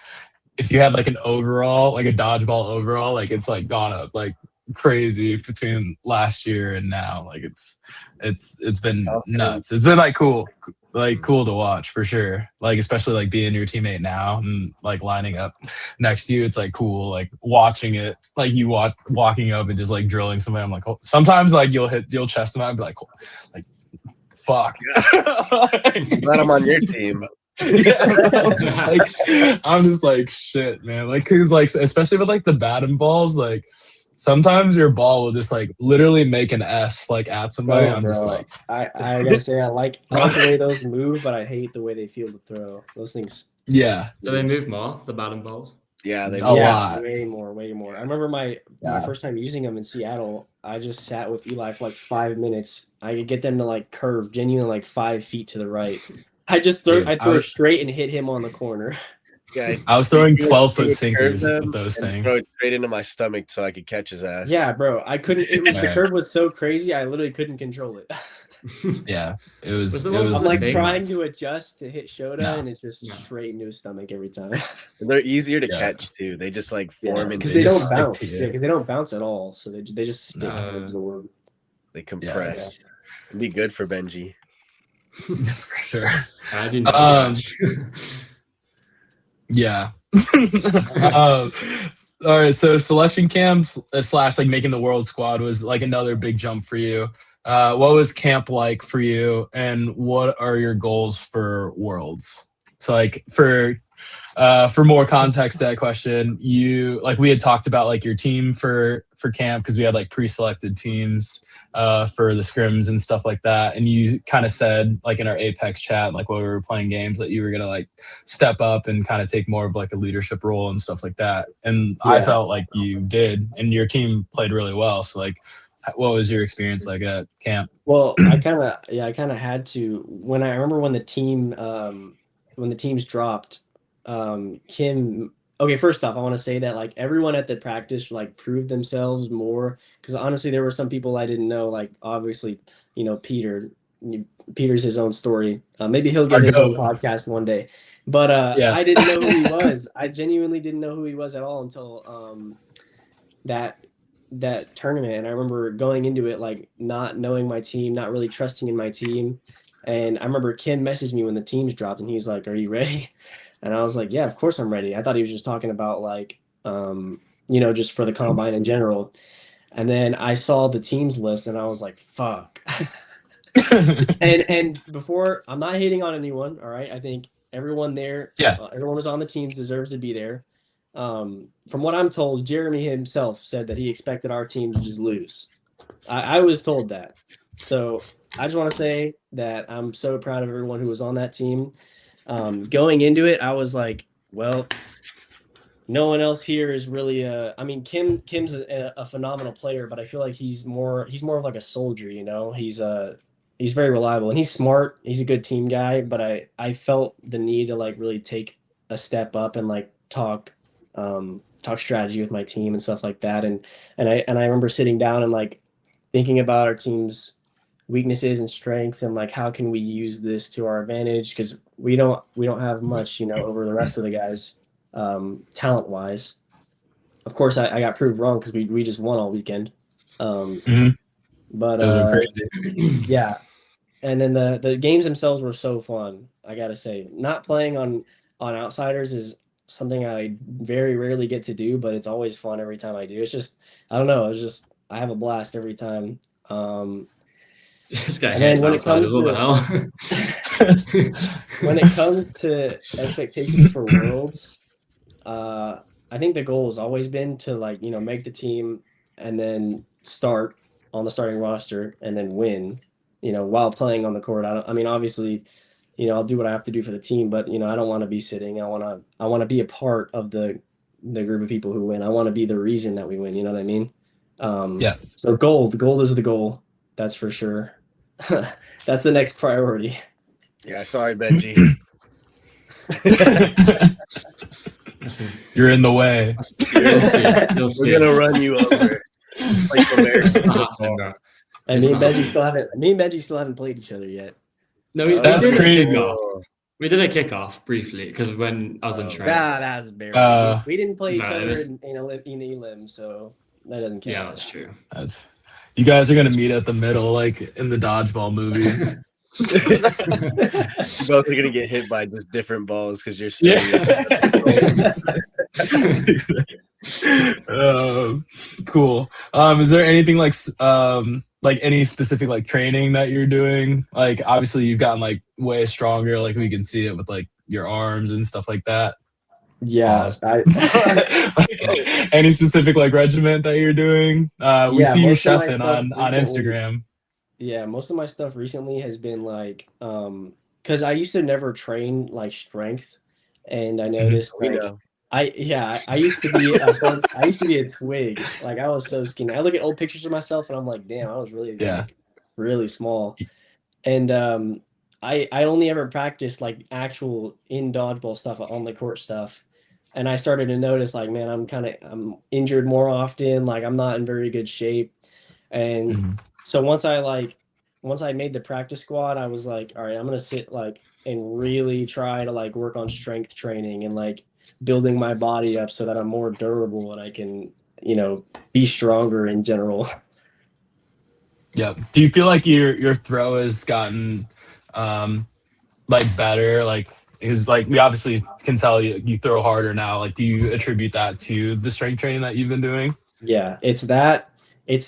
if you had like an overall, like a dodgeball overall, like it's like gone up like crazy between last year and now. Like it's been nuts. It's been like cool to watch for sure. Like especially like being your teammate now and like lining up next to you. It's like cool, like watching it, like you walking up and just like drilling somebody. I'm like, oh, sometimes like you'll chest them out and be like fuck. I'm glad I'm on your team. Yeah, I'm just like shit, man. Like, cause like especially with like the batting balls, like sometimes your ball will just like literally make an S like at somebody. I'm just like, I gotta say I like the way those move, but I hate the way they feel to throw. Those things. Yeah. Do they move more, the batting balls? Yeah, they a lot. Way more. I remember my first time using them in Seattle. I just sat with Eli for like 5 minutes. I could get them to like curve genuinely like 5 feet to the right. I throw straight and hit him on the corner. Yeah, I was throwing 12-foot sinkers with those things. Throw it straight into my stomach so I could catch his ass. Yeah, bro. I couldn't. The curve was so crazy. I literally couldn't control it. Yeah, it was. I'm like trying to adjust to hit Shota, and it's just straight into his stomach every time. And they're easier to catch too. They just like form because they don't bounce. Yeah, because they don't bounce at all. So they just stick and absorb. They compress. It'd be good for Benjy. For sure. I didn't know yeah. All right, so selection camps / like making the world squad was like another big jump for you. What was camp like for you, and what are your goals for Worlds? So like for more context to that question, we had talked about like your team for camp, because we had like pre-selected teams for the scrims and stuff like that, and you kind of said like in our Apex chat, like while we were playing games, that you were gonna like step up and kind of take more of like a leadership role and stuff like that, and I felt like you did, and your team played really well. So like What was your experience like at camp? Well, I kind of had to when I remember when the teams dropped. Kim. Okay, first off, I want to say that like everyone at the practice like proved themselves more because honestly, there were some people I didn't know. Like obviously, Peter. Peter's his own story. Maybe he'll get his own podcast one day. But Yeah. I didn't know who he was. I genuinely didn't know who he was at all until that tournament. And I remember going into it like not knowing my team, not really trusting in my team. And I remember Kim messaged me when the teams dropped, and he's like, "Are you ready?" And I was like, "Yeah, of course I'm ready." I thought he was just talking about like, just for the combine in general. And then I saw the teams list, and I was like, "Fuck." and before, I'm not hating on anyone. All right, I think everyone there, everyone who's on the teams deserves to be there. From what I'm told, Jeremy himself said that he expected our team to just lose. I was told that. So I just want to say that I'm so proud of everyone who was on that team. Going into it, I was like, well, no one else here is really Kim's a phenomenal player, but I feel like he's more of like a soldier, he's very reliable and he's smart. He's a good team guy, but I felt the need to like really take a step up and like talk strategy with my team and stuff like that. And I remember sitting down and like thinking about our team's weaknesses and strengths and like how can we use this to our advantage, because we don't have much over the rest of the guys talent wise. Of course I got proved wrong because we just won all weekend. But yeah. And then the games themselves were so fun. I gotta say, not playing on outsiders is something I very rarely get to do, but it's always fun every time I do. It's just, I don't know. It's just, I have a blast every time. This guy and hates then when it comes when it comes to expectations for Worlds, I think the goal has always been to like, make the team and then start on the starting roster and then win, while playing on the court. Obviously, I'll do what I have to do for the team, but I don't want to be sitting. I want to be a part of the group of people who win. I want to be the reason that we win. You know what I mean? So gold is the goal. That's for sure. That's the next priority. Yeah, sorry, Benjy. Listen, You're in the way. You'll see. We're gonna run you over. Like American. And me and Benjy still haven't played each other yet. No, that's crazy. We did a kickoff briefly because when I was in train. That's barely. We didn't play each other in Elim, so that doesn't count. Yeah, that's true. You guys are gonna meet at the middle, like in the Dodgeball movie. You both are gonna get hit by just different balls because you're cool. Is there anything like any specific like training that you're doing? Like obviously you've gotten like way stronger, like we can see it with like your arms and stuff like that. Yeah. Any specific like regiment that you're doing? We see you chefing on Instagram. Yeah, most of my stuff recently has been like because I used to never train like strength, and I noticed I used to be a twig. Like I was so skinny. I look at old pictures of myself and I'm like, damn, I was really really small. And I only ever practiced like actual in dodgeball stuff, on the court stuff. And I started to notice like, man, I'm injured more often. Like I'm not in very good shape. And so once I made the practice squad, I was like, all right, I'm going to sit like and really try to like work on strength training and like building my body up so that I'm more durable and I can, be stronger in general. Yeah. Do you feel like your throw has gotten like better? Like, because like we obviously can tell you throw harder now. Like, do you attribute that to the strength training that you've been doing? Yeah, it's that.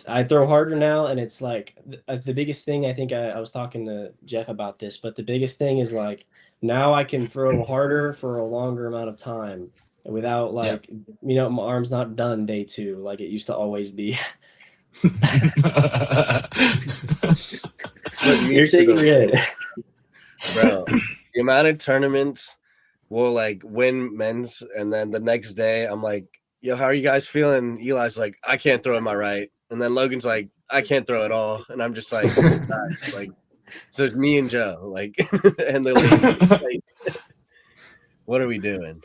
I throw harder now, and it's like the biggest thing. I think I was talking to Jeff about this, but the biggest thing is like now I can throw harder for a longer amount of time without like my arm's not done day 2 like it used to always be. You're shaking your head, bro. The amount of tournaments we'll like win men's, and then the next day I'm like, yo, how are you guys feeling? Eli's like, I can't throw in my right. And then Logan's like, I can't throw at all, and I'm just like, like, so it's me and Joe, like, and they're like, what are we doing?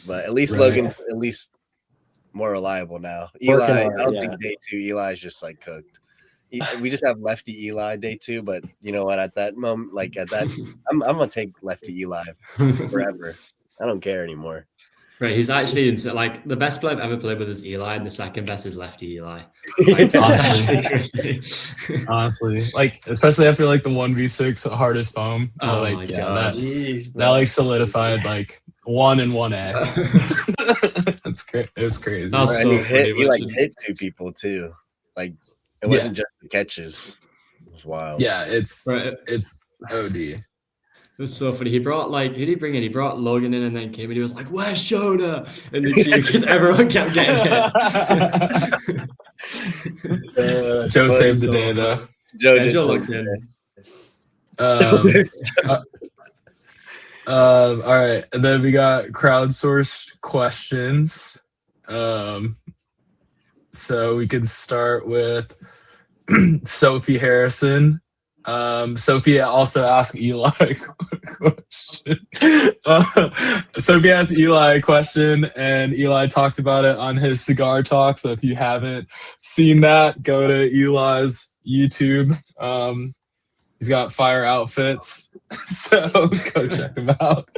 But at least Right. Logan, at least more reliable now. Working Eli, on it, I don't yeah. think day 2 Eli's just like cooked. We just have lefty Eli day 2, but you know what? At that moment, like at that, I'm gonna take lefty Eli forever. I don't care anymore. Right, he's actually like the best player I've ever played with is Eli, and the second best is lefty Eli. Like, Honestly. that's actually crazy. Honestly, like especially after like the 1v6 hardest foam. Oh like my yeah, God. Jeez, that like solidified like 1 and 1A. It's great. It's crazy. That was And so he funny. hit, he like watching- hit 2 people too. Like it wasn't just the catches. It was wild. Yeah, it's Right. OD. It was so funny. He brought like, who did he bring in? He brought Logan in and then came and he was like, "Where's Jonah?" In the queue because everyone kept getting hit. Joe was saved the so day though. funny. Joe Yeah, did Joe some- looked in. All right, and then we got crowdsourced questions. So we can start with Sophie Harrison. Sophie also asked Eli a question. Sophie asked Eli a question, and Eli talked about it on his cigar talk. So if you haven't seen that, go to Eli's YouTube. He's got fire outfits, so go check him out.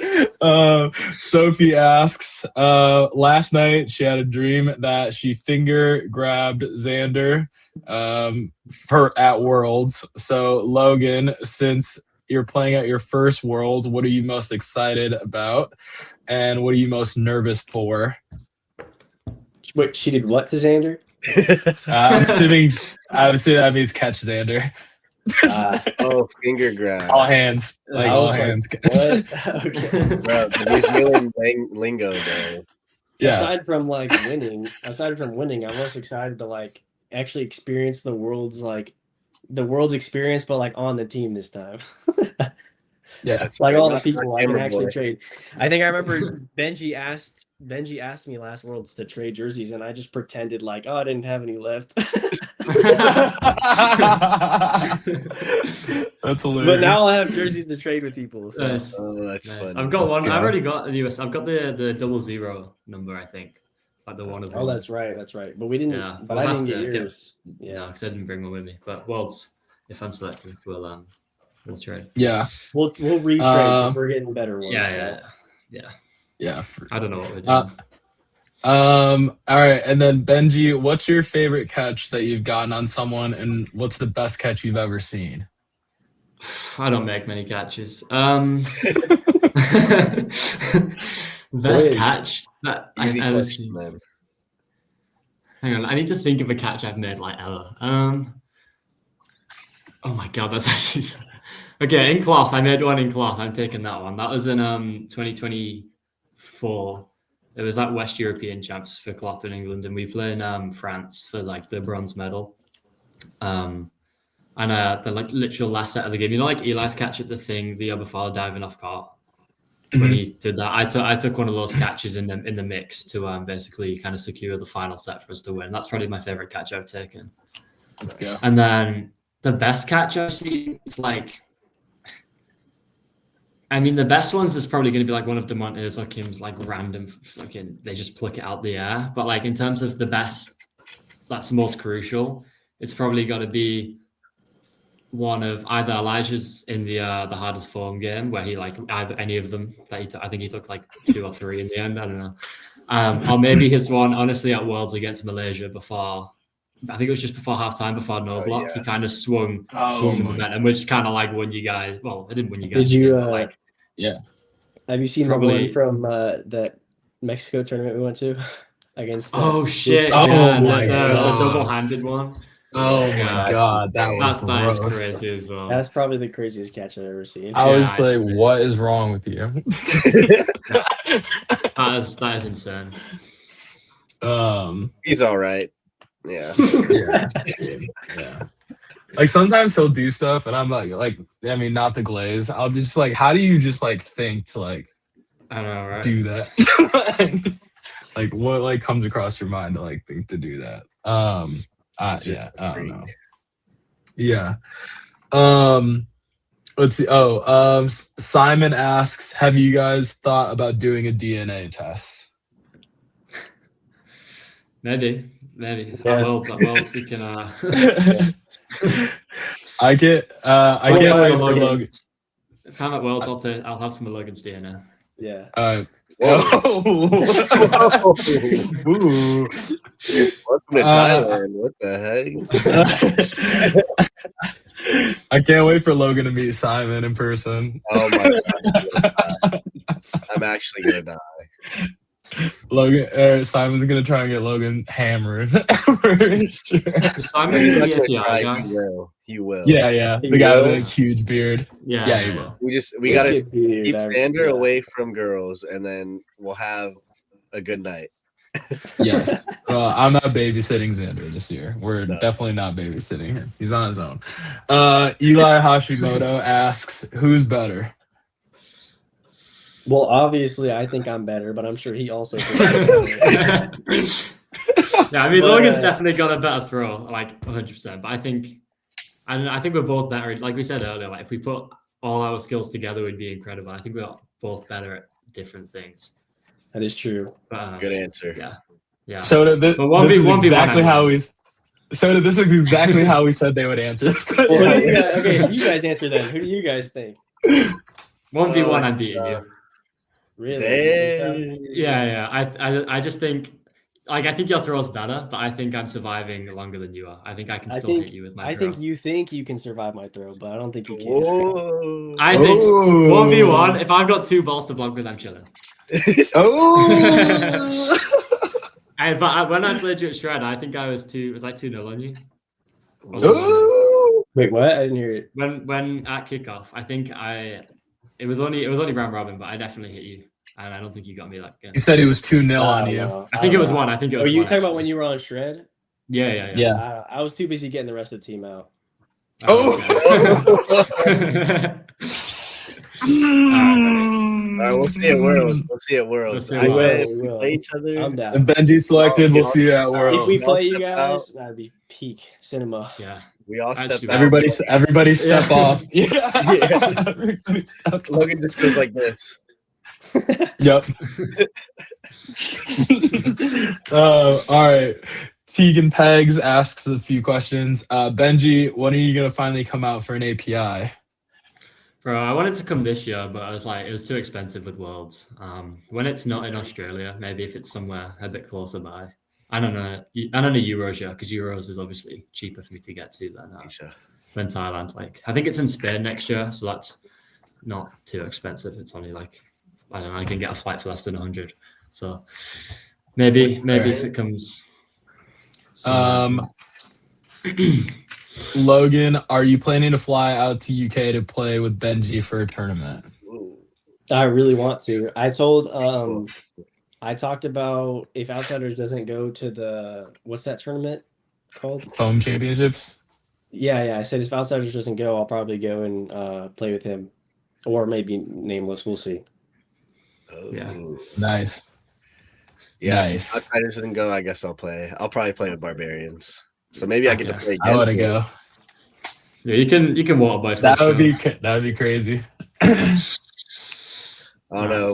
Sophie asks, last night she had a dream that she finger grabbed Xander at Worlds. So Logan, since you're playing at your first Worlds, what are you most excited about? And what are you most nervous for? Wait, she did what to Xander? I'm assuming that means catch Xander. Oh, finger grab. All hands. Like I all was like, hands. what? Okay. Bro, the New Zealand lingo though. Yeah. Aside from winning, I'm most excited to like actually experience the world's experience, but like on the team this time. Yeah. That's Like right. all the Not people I can camera actually boy. trade. I think I remember Benjy asked me last Worlds to trade jerseys, and I just pretended like, oh, I didn't have any left. That's hilarious. But now I'll have jerseys to trade with people. So. Nice. Oh, that's Nice. funny. I've got one. Let's I've go. already got the US. I've got the 00 number, I think. Like the one of Oh, that's right. But we didn't. Yeah, But we'll I have didn't get to get- yours. Yeah, because I didn't bring one with me. But Worlds, if I'm selected, we'll trade. Yeah. We'll retrade. 'Cause we're getting better ones. Yeah. Yeah. I don't know what we're doing. All right, and then Benjy, what's your favorite catch that you've gotten on someone, and what's the best catch you've ever seen? I don't make many catches. Best Wait. catch that Easy I've ever question, seen. man. Hang on, I need to think of a catch I've made like ever. Oh my god, that's actually okay. In cloth, I made one in cloth. I'm taking that one. That was in 2024. It was like West European champs for cloth in England, and we play in France for like the bronze medal. And the like literal last set of the game, you know, like Eli's catch at the thing the year before diving off court. When he did that, I took one of those catches in the mix to basically kind of secure the final set for us to win. That's probably my favorite catch I've taken. Let's go. And then the best catch I've seen, it's like, I mean, the best ones is probably going to be like one of DeMonte's or Kim's like random fucking, they just pluck it out the air. But like in terms of the best, that's the most crucial. It's probably got to be one of either Elijah's in the hardest form game where he like either any of them that I think he took like 2 or 3 in the end. I don't know. Or maybe his one, honestly, at Worlds against Malaysia before, I think it was just before halftime, before no block. yeah. He kind of swung Oh, the momentum, which kind of like won you guys. Well, it didn't win you guys. Did you, the game, but, like, Have you seen Probably- the one from that Mexico tournament we went to against? oh shit! Oh yeah, my the God. double-handed one. Oh my Yeah. god, that was That is gross. crazy as well. That's probably the craziest catch I've ever seen. I was Yeah, like, it's- what is wrong with you? That is insane. He's all right. Yeah. Yeah. Yeah. Like sometimes he'll do stuff and I'm like, I mean, not to glaze. I'll be just like, how do you just like think to like I know, right? do that? like what like comes across your mind to like think to do that? I don't know. Yeah. Let's see. Simon asks, have you guys thought about doing a DNA test? Maybe. Yeah. At Worlds, we can. I can't wait for Logan. If I'm at Worlds, I'll have some of Logan's DNA. Yeah. Ooh. Welcome to Thailand. What the heck? I can't wait for Logan to meet Simon in person. Oh my god. I'm actually gonna die. Simon's gonna try and get Logan hammered. For sure. Simon He's is not the gonna API cry, guy. He will. Yeah. He The guy will? with a huge beard. Yeah, he will. We gotta Dude, keep Sander away from girls, and then we'll have a good night. Yes. Well, I'm not babysitting Xander this year. We're No. definitely not babysitting him. He's on his own. Eli Hashimoto asks, who's better? Well, obviously, I think I'm better, but I'm sure he also thinks I'm better. Yeah, I mean, But, Logan's definitely got a better throw, like 100%. But I think we're both better. Like we said earlier, like if we put all our skills together, we'd be incredible. I think we're both better at different things. That is true. But, Good answer. Yeah. So this But 1v1 is exactly I how win. we. So this is exactly how we said they would answer this Well, question. okay, you guys answer then. Who do you guys think? 1v1, I'm beating you. Really? Dang. Yeah. I just think, like, I think your throw's better, but I think I'm surviving longer than you are. I think I can still hit you with my I throw. think you think you can survive my throw, but I don't think you can. Whoa. I think Oh. 1v1, if I've got 2 balls to block with, I'm chilling. Oh. But when I played you at Shred, I think I was 2-0 on you. Oh. Wait, what? I didn't hear it. When at kickoff, I think it was only round robin, but I definitely hit you, and I don't think you got me that game. He said he was 2-0 on you. I think it was 1. I think it was. Were you 1, talking about actually. when you were on Shred? Yeah. Yeah. I was too busy getting the rest of the team out. Oh. Okay. All right, we'll see at Worlds. We'll see at Worlds. We'll see I at said Worlds. we play each other. I'm down. And Benjy selected. We'll see you at If we Worlds. play you Step guys, that'd be peak cinema. Yeah. We all step Actually, out. Everybody step Yeah. off. Yeah. Yeah. Everybody step off. Logan just goes like this. Yep. All right. Tegan Pegs asks a few questions. Benjy, when are you gonna finally come out for an API? Bro, I wanted to come this year, but I was like, it was too expensive with Worlds. When it's not in Australia, maybe if it's somewhere a bit closer by. I don't know Euros yet, because Euros is obviously cheaper for me to get to than Thailand. Like, I think it's in Spain next year, so that's not too expensive. It's only like, I don't know, I can get a flight for less than 100. So maybe if it comes. Logan, are you planning to fly out to UK to play with Benjy for a tournament? I really want to. I talked about if Outsiders doesn't go to the what's that tournament called? Foam Championships? Yeah. I said if Outsiders doesn't go, I'll probably go and play with him, or maybe Nameless. We'll see. Yeah. Nice. Yeah. Nice. Outsiders didn't go. I guess I'll play. I'll probably play with Barbarians. So maybe I get to play against I want to him. go. Yeah, you can waterboy for That sure. would be crazy. I don't know.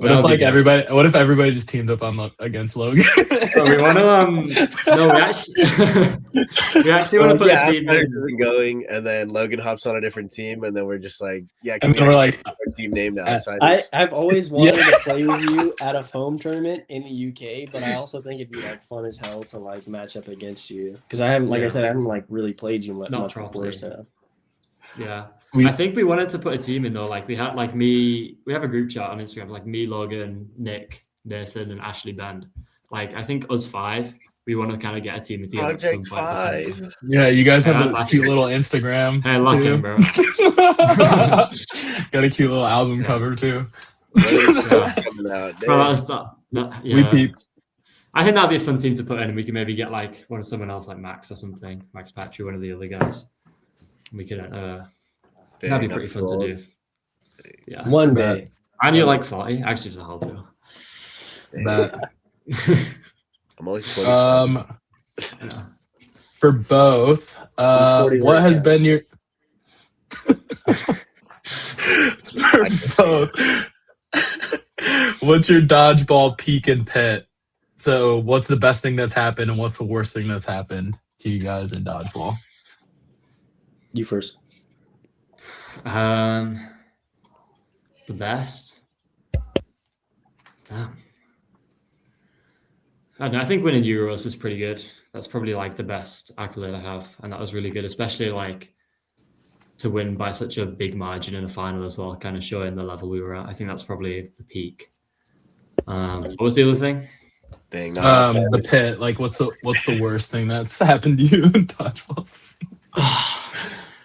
What if everybody just teamed up against Logan? So we want to no, we actually want to put a team Outsiders in. isn't going, and then Logan hops on a different team, and then we're just like, yeah, And then we're like, our team named Outsiders. I've always wanted to play with you at a foam tournament in the UK, but I also think it'd be like fun as hell to like match up against you because I haven't, like I said, I haven't like really played you much before. Properly. So Yeah. I think we wanted to put a team in though. Like we had we have a group chat on Instagram, like me, Logan, Nick, Nathan, and Ashley Band. Like I think us 5, we want to kind of get a team together at some Project point. For some- 5. yeah, you guys have Yeah, a that's cute little Instagram. Hey, lock too. in, bro. Got a cute little album cover too. Coming out. Bro, that was yeah. We peeped. I think that'd be a fun team to put in, and we can maybe get like someone else like Max or something, Max Patry, one of the other guys. We could that'd be pretty fun to do. Yeah. one day. And you're like 40. Actually, just a whole two. But I'm only 20. for both, He's 40 what right has now. been your So, what's your dodgeball peak and pit? So, what's the best thing that's happened, and what's the worst thing that's happened to you guys in dodgeball? You first. The best. Damn. I don't know, I think winning Euros was pretty good. That's probably like the best accolade I have, and that was really good, especially like to win by such a big margin in a final as well, kind of showing the level we were at. I think that's probably the peak. What was the other thing? Dang, The pit. Like, what's the worst thing that's happened to you in dodgeball?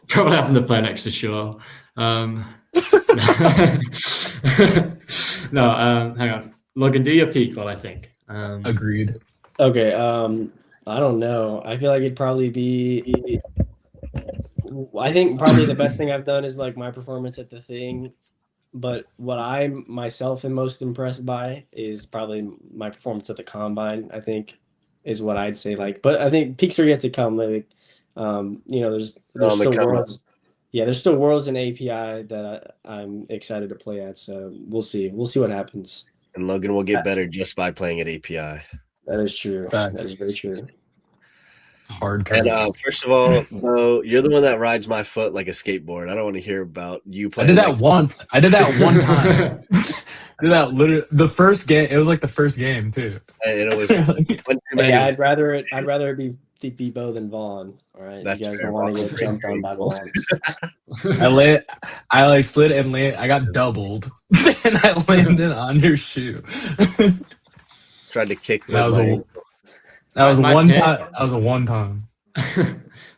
Probably having to play next to Shaw. No, hang on. Logan, do your peak while I think. Agreed. Okay. I don't know. I feel like it'd probably be. I think probably the best thing I've done is like my performance at the thing, but what I myself am most impressed by is probably my performance at the combine. I think is what I'd say. Like, but I think peaks are yet to come. Like, there's still worlds. Yeah, there's still worlds in API that I'm excited to play at. So we'll see. We'll see what happens. And Logan will get better just by playing at API. That is true. Facts. That is very true. Hard. And first of all, though, you're the one that rides my foot like a skateboard. I don't want to hear about you I playing. did that once. I did that one time. I did that literally the first game. It was like the first game too. And it was one too many. Yeah, I'd rather it be Bo than Vaughn. All right, That's you guys fair. don't want to get jumped on by Vaughn. I slid and landed. I got doubled, and I landed on your shoe. Tried to kick That was my That was My one pit- time. That was a one time.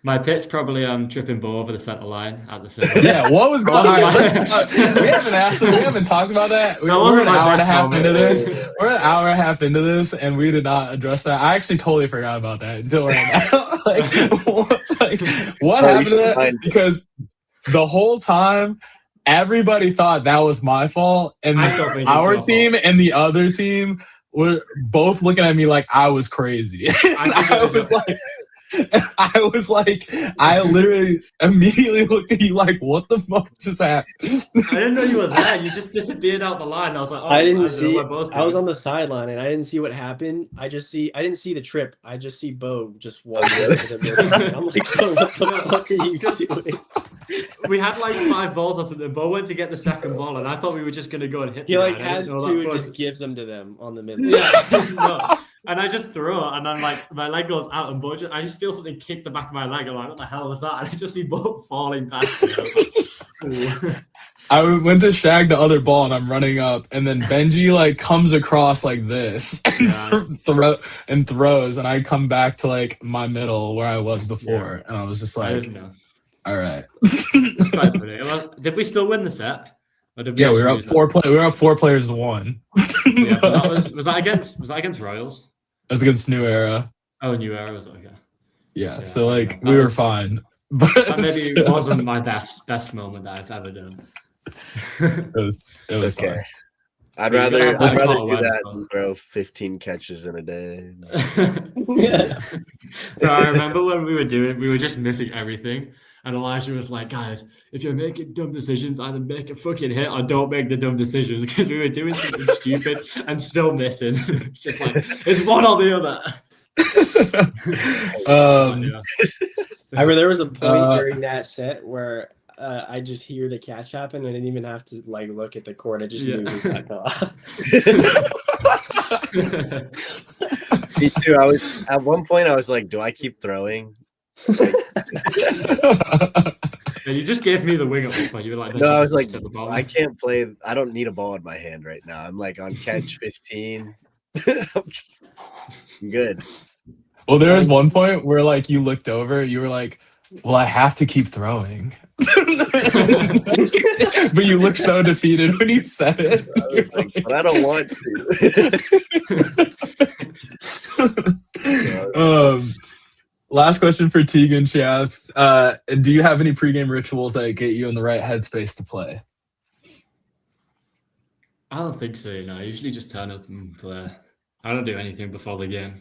My pit's probably tripping Bo over the center line at the film. Yeah, what was going on? Oh, We haven't asked. We haven't talked about that. That We're wasn't an my hour and a best half moment. into this. We're an hour and a half into this, and we did not address that. I actually totally forgot about that until right now. What Oh, you happened to should that? find it. Because the whole time, everybody thought that was my fault, and I still think it's our your team and the other team were both looking at me like I was crazy. And I was like, I literally immediately looked at you like, what the fuck just happened? I didn't know you were there. You just disappeared out the line. I was like, oh, I didn't know see. what Bo's I was doing. on the sideline and I didn't see what happened. I didn't see the trip. I just see Bo just walking over the middle. I'm like, Bo, what the fuck are you doing? We had like 5 balls or something. Bo went to get the second ball, and I thought we were just gonna go and hit. He the like line. I has didn't know two that and was- just gives them to them on the middle. Yeah, no. And I just throw it, and then like my leg goes out, and I just feel something kick the back of my leg. I'm like, what the hell was that? And I just see Bo falling past me. I was like, I went to shag the other ball and I'm running up, and then Benjy like comes across like this and, throws, and I come back to like my middle where I was before, and I was just I like, didn't know. all right. It's quite funny. Well, did we still win the set? Or did Yeah, we were actually up lose that set? we were up 4 players to 1. Yeah, but that was that against Royals? It was against New Era. Oh, New Era was okay. Yeah, Yeah, so like yeah. we That were was- fine. But That maybe wasn't my best moment that I've ever done. it was It's okay. fine. I'd Yeah, rather you gotta do call it that well. than throw 15 catches in a day. No, I remember when we were just missing everything. And Elijah was like, guys, if you're making dumb decisions, either make a fucking hit or don't make the dumb decisions, because we were doing something stupid and still missing. It's just like, it's one or the other. Yeah. I remember there was a point during that set where I just hear the catch happen and I didn't even have to like look at the court. I just knew it was back off. Me too. At one point I was like, do I keep throwing? And you just gave me the wing up. You were like, No, I was just like, hit the ball. I can't play. I don't need a ball in my hand right now. I'm like on catch 15. I'm good. Well, there was one point where like you looked over, you were like, well, I have to keep throwing. But you looked so defeated when you said it. I was like, but I don't want to. Last question for Tegan. She asks, do you have any pregame rituals that get you in the right headspace to play? I don't think so. I usually just turn up and play. I don't do anything before the game.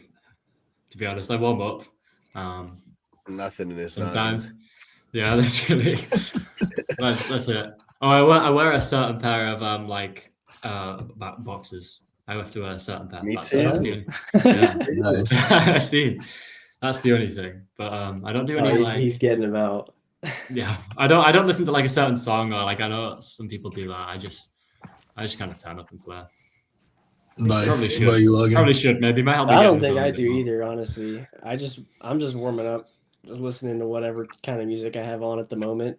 To be honest, I warm up. Nothing in this. Sometimes, Yeah, literally. That's it. Oh, I wear a certain pair of boxes. I have to wear a certain pair. Me That's too. yeah. Nice. I've seen. That's the only thing. But I don't do any he's getting him out. yeah. I don't listen to like a certain song or like I know some people do that. I just kind of turn up and play. Nice. Probably What should. about you, Logan? Probably should. Maybe might help me. I get don't in the think zone a I bit do more. either, honestly. I'm just warming up, just listening to whatever kind of music I have on at the moment.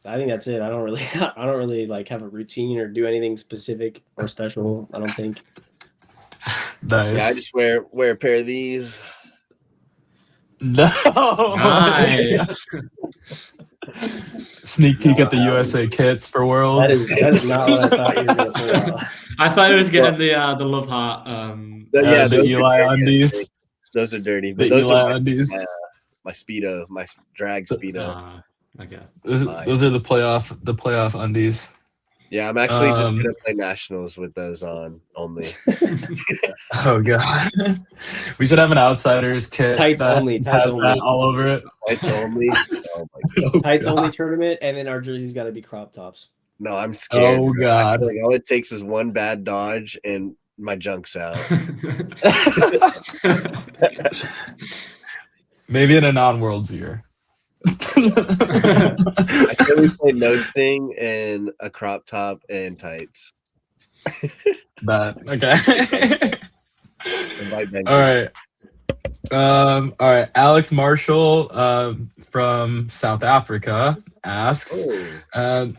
I think that's it. I don't really like have a routine or do anything specific or special. I don't think. Nice. Yeah, I just wear a pair of these. No. Nice. Sneak peek at the USA kits for Worlds. That is not what I thought you were going to pull out. I thought it was getting the love heart. Yeah, the those are Eli dirty, undies. Those are dirty, The but those Eli are undies. my Speedo, my drag Speedo. Okay. Those are the playoff undies. Yeah, I'm actually just gonna play nationals with those on only. Oh god. We should have an outsiders kit. Tights that only, has tights that only. all over it. Tights only. Oh my god. Oh, Tights God. only tournament, and then our jersey's got to be crop tops. No, I'm scared. Oh, I God. feel like all it takes is one bad dodge and my junk's out. Maybe in a non-worlds year. I think we play no sting and a crop top and tights. Okay. Invite Benjy. All right. All right. Alex Marshall from South Africa asks, Oh.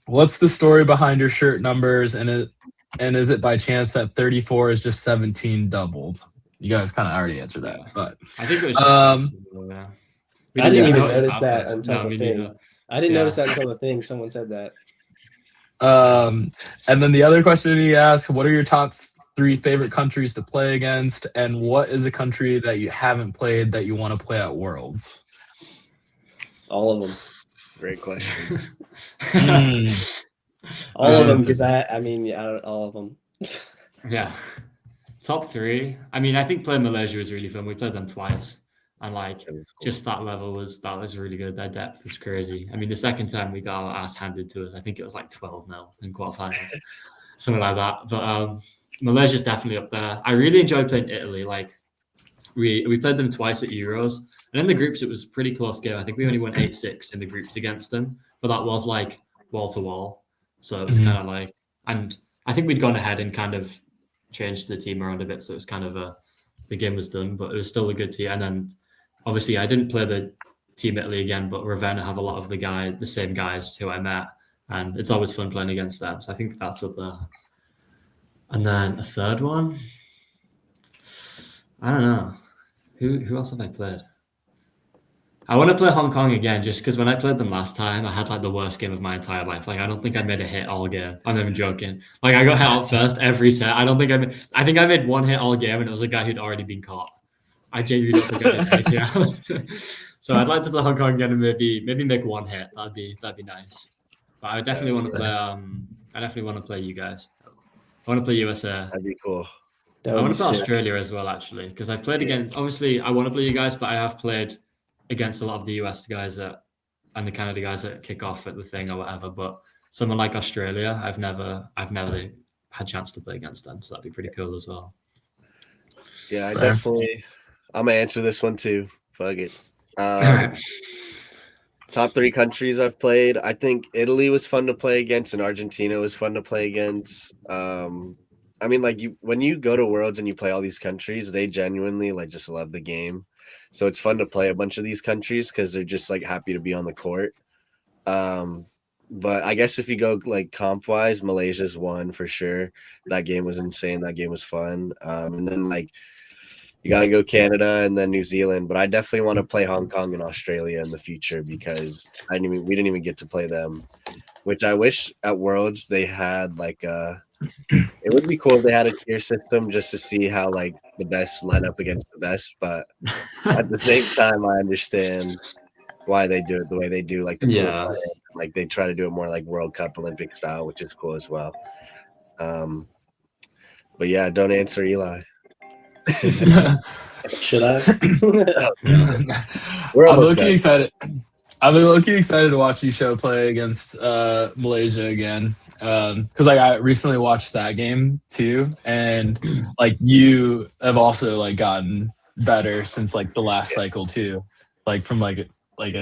what's the story behind your shirt numbers, and is it by chance that 34 is just 17 doubled? You guys kind of already answered that, but I think it was just I We didn't even even notice start that first. until No, the me thing. neither. I didn't Yeah. notice that until the thing. Someone said that. and then the other question he asked, what are your top 3 favorite countries to play against, and what is a country that you haven't played that you want to play at Worlds? All of them. Great question. All of them, because all of them. Yeah. Top 3. I mean, I think playing Malaysia was really fun. We played them twice. And just that level was really good. Their depth was crazy. I mean, the second time we got our ass handed to us, I think it was like 12-0 in quarterfinals, something like that. But Malaysia's definitely up there. I really enjoyed playing Italy. Like we played them twice at Euros, and in the groups it was a pretty close game. I think we only won 8-6 in the groups against them, but that was like wall to wall. So it was kind of like, and I think we'd gone ahead and kind of changed the team around a bit. So it was kind of the game was done, but it was still a good team. And then obviously, I didn't play the Team Italy again, but Ravenna have a lot of the same guys who I met, and it's always fun playing against them. So I think that's up there. And then a third one, I don't know. Who else have I played? I want to play Hong Kong again, just because when I played them last time, I had like the worst game of my entire life. Like I don't think I made a hit all game. I'm not even joking. Like I got hit out first every set. I think I made one hit all game, and it was a guy who'd already been caught. I genuinely don't think I did anything else. So I'd like to play Hong Kong again and maybe make one hit. That'd be nice. But I definitely want to play. I definitely want to play you guys. I want to play USA. That'd be cool. I want to play Australia as well, actually, because I've played against. Obviously, I want to play you guys, but I have played against a lot of the US guys and the Canada guys that kick off at the thing or whatever. But someone like Australia, I've never had a chance to play against them, so that'd be pretty cool as well. Yeah, I'm gonna answer this one too. Fuck it. Top 3 countries I've played. I think Italy was fun to play against, and Argentina was fun to play against. I mean, like when you go to Worlds and you play all these countries, they genuinely like just love the game. So it's fun to play a bunch of these countries because they're just like happy to be on the court. But I guess if you go like comp wise, Malaysia's one for sure. That game was insane. That game was fun. And then like you got to go Canada and then New Zealand. But I definitely want to play Hong Kong and Australia in the future because we didn't even get to play them, which I wish at Worlds they had like it would be cool if they had a tier system just to see how like the best line up against the best. But at the same time, I understand why they do it the way they do. Like like they try to do it more like World Cup Olympic style, which is cool as well. But yeah, don't answer Eli. Should I? We're I'm almost looking done. excited. I've been looking excited to watch you show play against Malaysia again. Because like I recently watched that game too, and like you have also like gotten better since like the last cycle too. Like from like an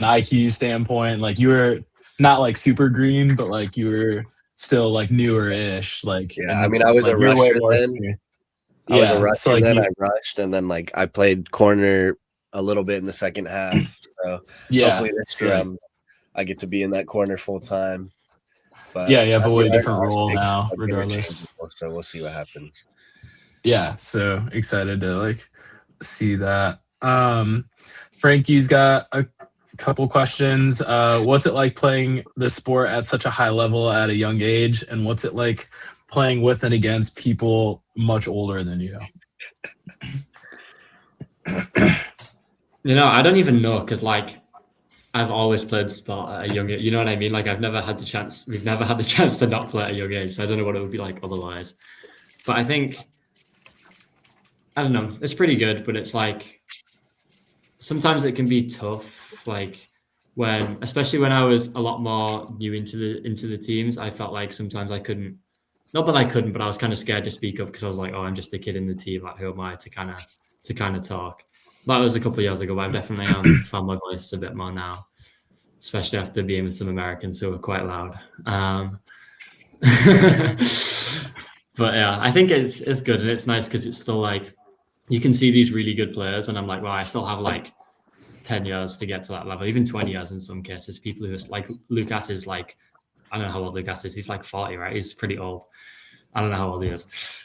IQ standpoint, like you were not like super green, but like you were still like newer-ish. Like Yeah, and, I mean, I was like, a you're way rusher more then. experienced. I was a Yeah, rusher so like then. you, I rushed, and then like I played corner a little bit in the second half. So yeah, hopefully this so, year like, I get to be in that corner full time. But yeah, you have I a mean, way different our role stakes now, are regardless. interchangeable, so we'll see what happens. Yeah, so excited to like see that. Frankie's got a couple questions. What's it like playing the sport at such a high level at a young age, and what's it like playing with and against people much older than you? I don't even know because like I've always played sport at a young age. You know what I mean? Like I've never had the chance. We've never had the chance to not play at a young age. So I don't know what it would be like otherwise. But I think I don't know. It's pretty good, but it's like sometimes it can be tough. Like when, especially when I was a lot more new into the teams, I felt like sometimes I couldn't. Not that I couldn't, but I was kind of scared to speak up because I was like, "Oh, I'm just a kid in the team. Like, who am I to kind of talk?" That was a couple of years ago, but I've definitely found my voice a bit more now, especially after being with some Americans who are quite loud. But yeah, I think it's good and it's nice because it's still like you can see these really good players, and I'm like, well, I still have like 10 years to get to that level, even 20 years in some cases. People who are like Lucas is like, I don't know how old Lucas is. He's like 40, right? He's pretty old. I don't know how old he is,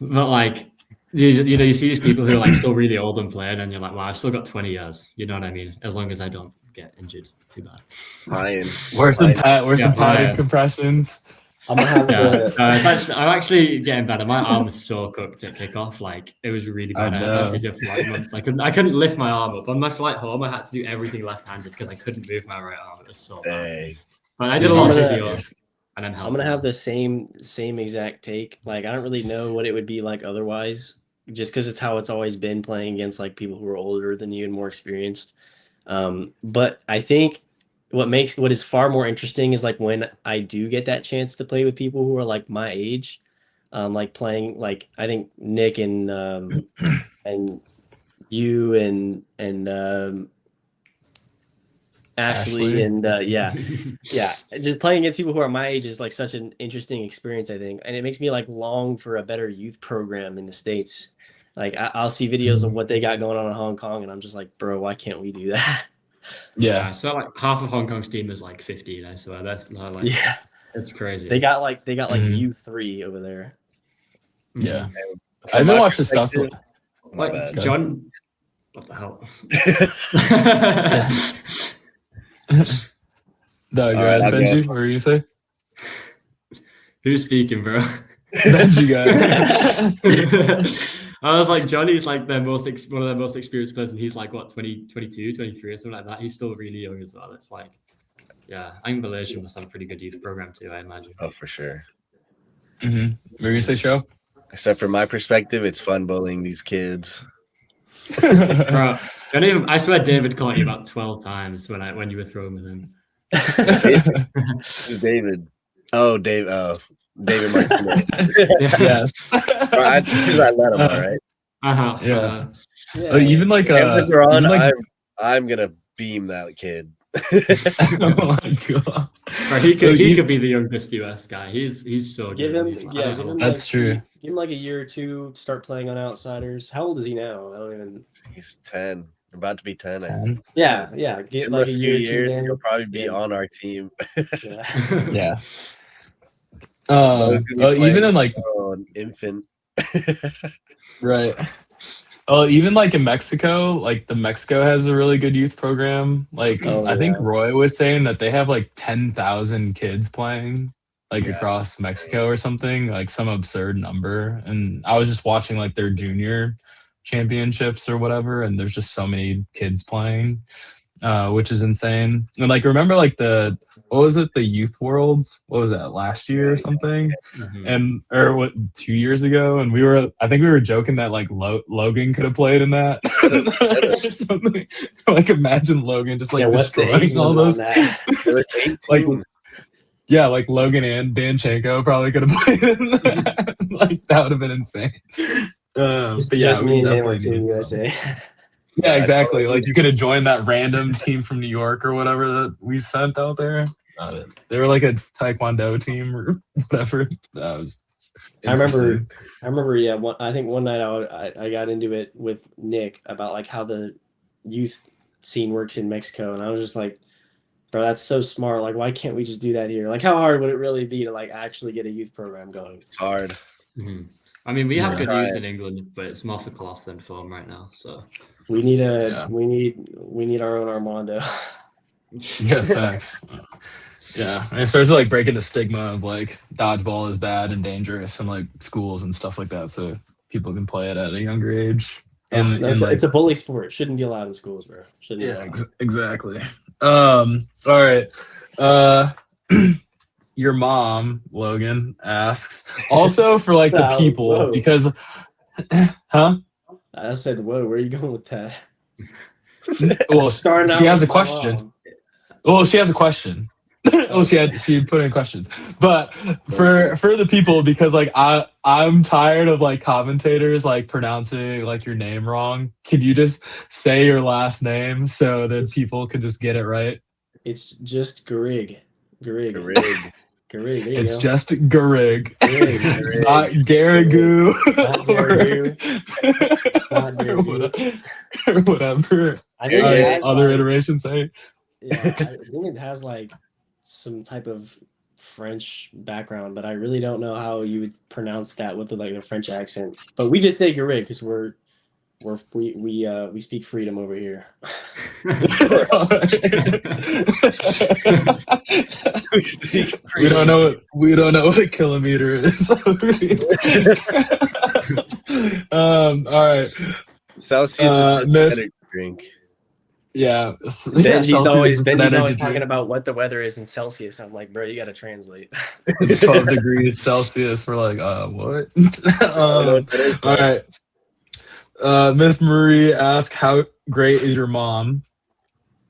but like you see these people who are like still really old and playing, and you're like, wow, I've still got 20 years. You know what I mean? As long as I don't get injured too bad. Ryan, Where's some padded Ryan. compressions? I'm gonna have I'm actually getting better. My arm was so cooked at kickoff. Like it was really bad. I had know. physio for like months. I couldn't lift my arm up. On my flight home, I had to do everything left-handed because I couldn't move my right arm. It was so bad. Dang. But I did a lot of I'm physio and then I'm gonna have the same exact take. Like I don't really know what it would be like otherwise, just because it's how it's always been playing against like people who are older than you and more experienced. But I think what is far more interesting is like when I do get that chance to play with people who are like my age, like playing like I think Nick and you and Ashley and yeah, just playing against people who are my age is like such an interesting experience, I think, and it makes me like long for a better youth program in the States. Like I'll see videos of what they got going on in Hong Kong, and I'm just like, bro, why can't we do that? Yeah, so like half of Hong Kong's team is like 15. I swear that's not like it's crazy. They got like U3 over there. Yeah, From I haven't my watched the stuff. perspective- My Like bad. John, what the hell? No, go All right, ahead, I'll go. Benji. What were you say? Who's speaking, bro? Benji guy. I was like, Johnny's like one of their most experienced players, and he's like what 20, 22, 23 or something like that. He's still really young as well. It's like, yeah, I think Malaysia must have a pretty good youth program too. I imagine. Oh, for sure. Mm-hmm. What were you say, show? Except from my perspective, it's fun bullying these kids. Bro, I swear David caught you about 12 times when you were throwing with him. Who's David? Oh, Dave. Oh, David Martinez. Yes. Because I let him, all right. Yeah. Yeah. Oh, even like Cameras are on. even, like, I'm gonna beam that kid. oh my god. Bro, he could be the youngest US guy. He's so good. Give him, He's like, yeah, I don't give know. him That's like, true. Give him like a year or two to start playing on outsiders. How old is he now? I don't even. He's 10, about to be 10. I think. 10. Yeah. Get Give him like a a few year or two. years, in. he'll probably be Yeah. on our team. Yeah. Yeah. Logan be Even playing in like an infant. right. Oh, even like in Mexico, like the Mexico has a really good youth program. Like I think Roy was saying that they have like 10,000 kids playing like across Mexico or something, like some absurd number. And I was just watching like their junior championships or whatever, and there's just so many kids playing. which is insane. And like, remember like what was it? The Youth Worlds? What was that, last year or something? Mhm. And or what, 2 years ago? And I think we were joking that like Logan could have played in that. Or something. Like, imagine Logan just like what's the age destroying all limit on those. that? There was Like, 18. yeah, like Logan and Danchenko probably could have played in that. Like, that would have been insane. But yeah, Just we me and him definitely were Team need some. USA. Yeah, exactly. totally. Like, you could have joined that random team from New York or whatever that we sent out there. They were like a Taekwondo team or whatever. That was. I remember. interesting. Yeah. I think one night I got into it with Nick about like how the youth scene works in Mexico, and I was just like, bro, that's so smart. Like, why can't we just do that here? Like, how hard would it really be to like actually get a youth program going? It's hard. Mhm. I mean, we have Yeah. good Right. youth in England, but it's more for cloth than foam right now. So We need Yeah. we need our own Armando. Yeah, facts. Yeah, and it starts to like breaking the stigma of like dodgeball is bad and dangerous in like schools and stuff like that, so people can play it at a younger age. And, No, it's a bully sport. It shouldn't be allowed in schools, bro. Shouldn't be yeah, allowed. exactly. All right. Your mom, Logan, asks also for like the Oh, people whoa. because, huh? I said, whoa, where are you going with that? Well, Starting out she has a with my question. mom. Well, she has a question. Oh, she put in questions, but for the people, because like I'm tired of like commentators like pronouncing like your name wrong. Can you just say your last name so that people can just get it right? It's just Garrigue. Garrigue. Garrigue. Garrigue. There you It's go. just Garrigue. Garrigue. It's not Garrigue Not Garrigue. or whatever I think it has other like, iterations say. yeah, I think it has like some type of French background, but I really don't know how you would pronounce that with like a French accent. But we just say Garrigue because we speak freedom over here. We don't know what a kilometer is. All right. Celsius is just an Miss- energy drink. Yeah. Benji's always talking drink. about what the weather is in Celsius. I'm like, bro, you got to translate. It's 12 degrees Celsius. We're like, what? All right. Miss Marie asked, how great is your mom?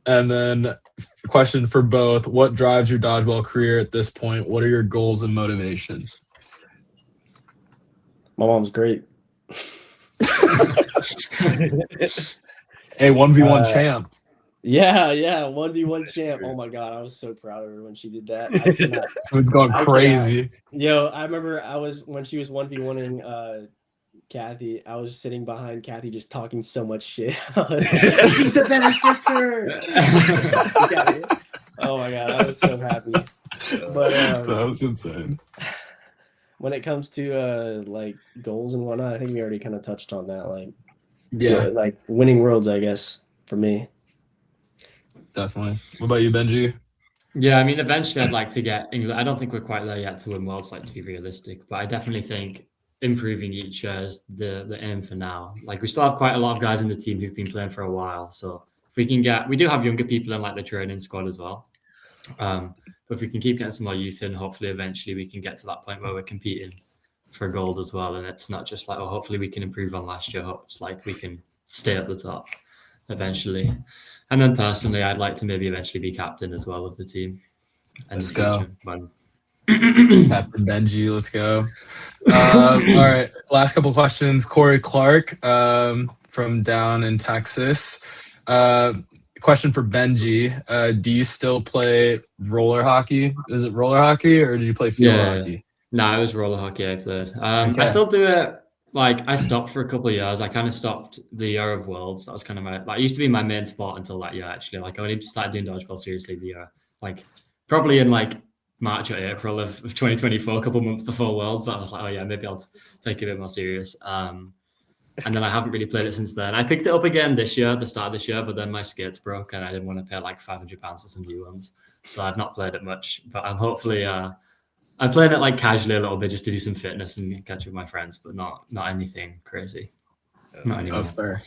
And then question for both, what drives your dodgeball career at this point? What are your goals and motivations? My mom's great. Hey, 1v1 champ. Yeah, 1v1 champ. Oh my god, I was so proud of her when she did that. I cannot. It's going I crazy. Yo, I remember when she was 1v1ing Kathy, I was sitting behind Kathy just talking so much shit. She's the better sister. Oh my god, I was so happy. But That was insane. when it comes to like goals and whatnot, I think we already kind of touched on that. Like, Yeah, like winning worlds, I guess, for me. definitely. What about you, Benji? Yeah, I mean, eventually I'd like to get England. I don't think we're quite there yet to win worlds, like to be realistic, but I definitely think improving each year is the aim for now. Like, we still have quite a lot of guys in the team who've been playing for a while, so if we do have younger people in like the training squad as well. But if we can keep getting some more youth in, hopefully eventually we can get to that point where we're competing for gold as well, and it's not just like, oh, hopefully we can improve on last year. It's like we can stay at the top eventually. And then personally, I'd like to maybe eventually be captain as well of the team. Let's go. When... Captain Benji, let's go. All right, last couple questions. Corey Clark from down in Texas. Question for Benji. Do you still play roller hockey? Is it roller hockey or did you play field hockey? No, it was roller hockey I played. Okay. I still do it. Like, I stopped for a couple of years. I kind of stopped the year of Worlds. That was kind of it used to be my main sport until that year, actually. Like, I only started doing dodgeball seriously the year, like, probably in, like, March or April of 2024, a couple of months before Worlds. I was like, oh, yeah, maybe I'll take it a bit more serious. And then I haven't really played it since then. I picked it up again the start of this year, but then my skates broke and I didn't want to pay like £500 for some new ones. So I've not played it much, but I'm hopefully... I'm playing it like casually a little bit just to do some fitness and catch up with my friends, but not anything crazy. Not anymore. That's fair.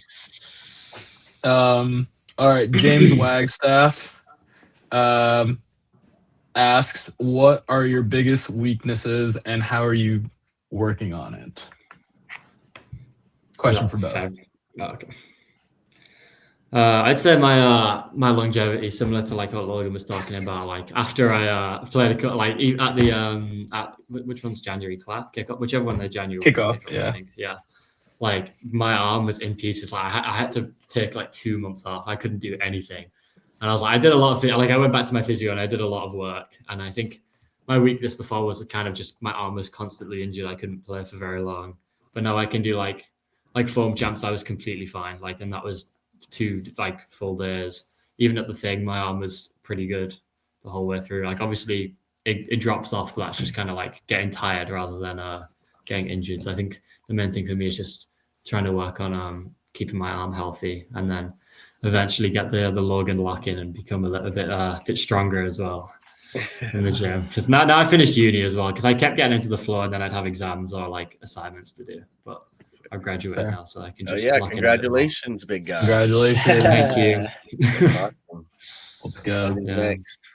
All All right, James Wagstaff asks, what are your biggest weaknesses and how are you working on it? Question for both. Fair. Oh, okay. I'd say my longevity is similar to like what Logan was talking about. Like after I played at the at which one's January class kickoff, whichever one the January Kickoff, kickoff, yeah. I think, yeah. Like my arm was in pieces. Like I had to take like 2 months off. I couldn't do anything, and I was like, I did a lot of like I went back to my physio and I did a lot of work. And I think my weakness before was kind of just my arm was constantly injured. I couldn't play for very long, but now I can do like foam champs. I was completely fine. Like, and that was 2 like full days. Even at the thing, my arm was pretty good the whole way through. Like obviously it drops off, but that's just kind of like getting tired rather than getting injured. So I think the main thing for me is just trying to work on keeping my arm healthy, and then eventually get the Logan lock in and become a little bit stronger as well in the gym. Because now I finished uni as well, because I kept getting into the flow and then I'd have exams or like assignments to do. But I've graduated now, so I can just lock congratulations, big guy. Congratulations. Thank you. Awesome. Let's go. Yeah. Next.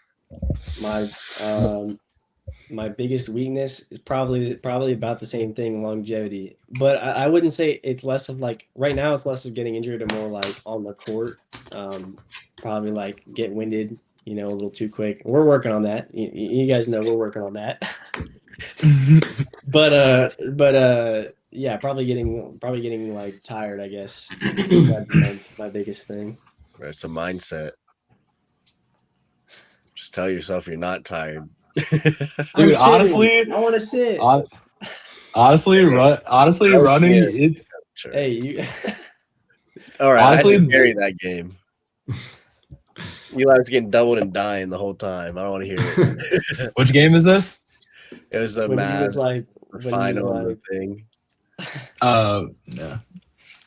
My biggest weakness is probably about the same thing, longevity. But I wouldn't say it's less of like right now. It's less of getting injured and more like on the court. Probably like get winded, a little too quick. We're working on that. You guys know we're working on that. but yeah, probably getting like tired, I guess. That's my biggest thing. It's a mindset. Just tell yourself you're not tired. Dude, honestly, I want to sit. Honestly, running. Sure. Hey, you. All right, honestly, I had to carry that game. Eli was getting doubled and dying the whole time. I don't want to hear it. Which game is this? It was a When he mad was like, final thing. Yeah.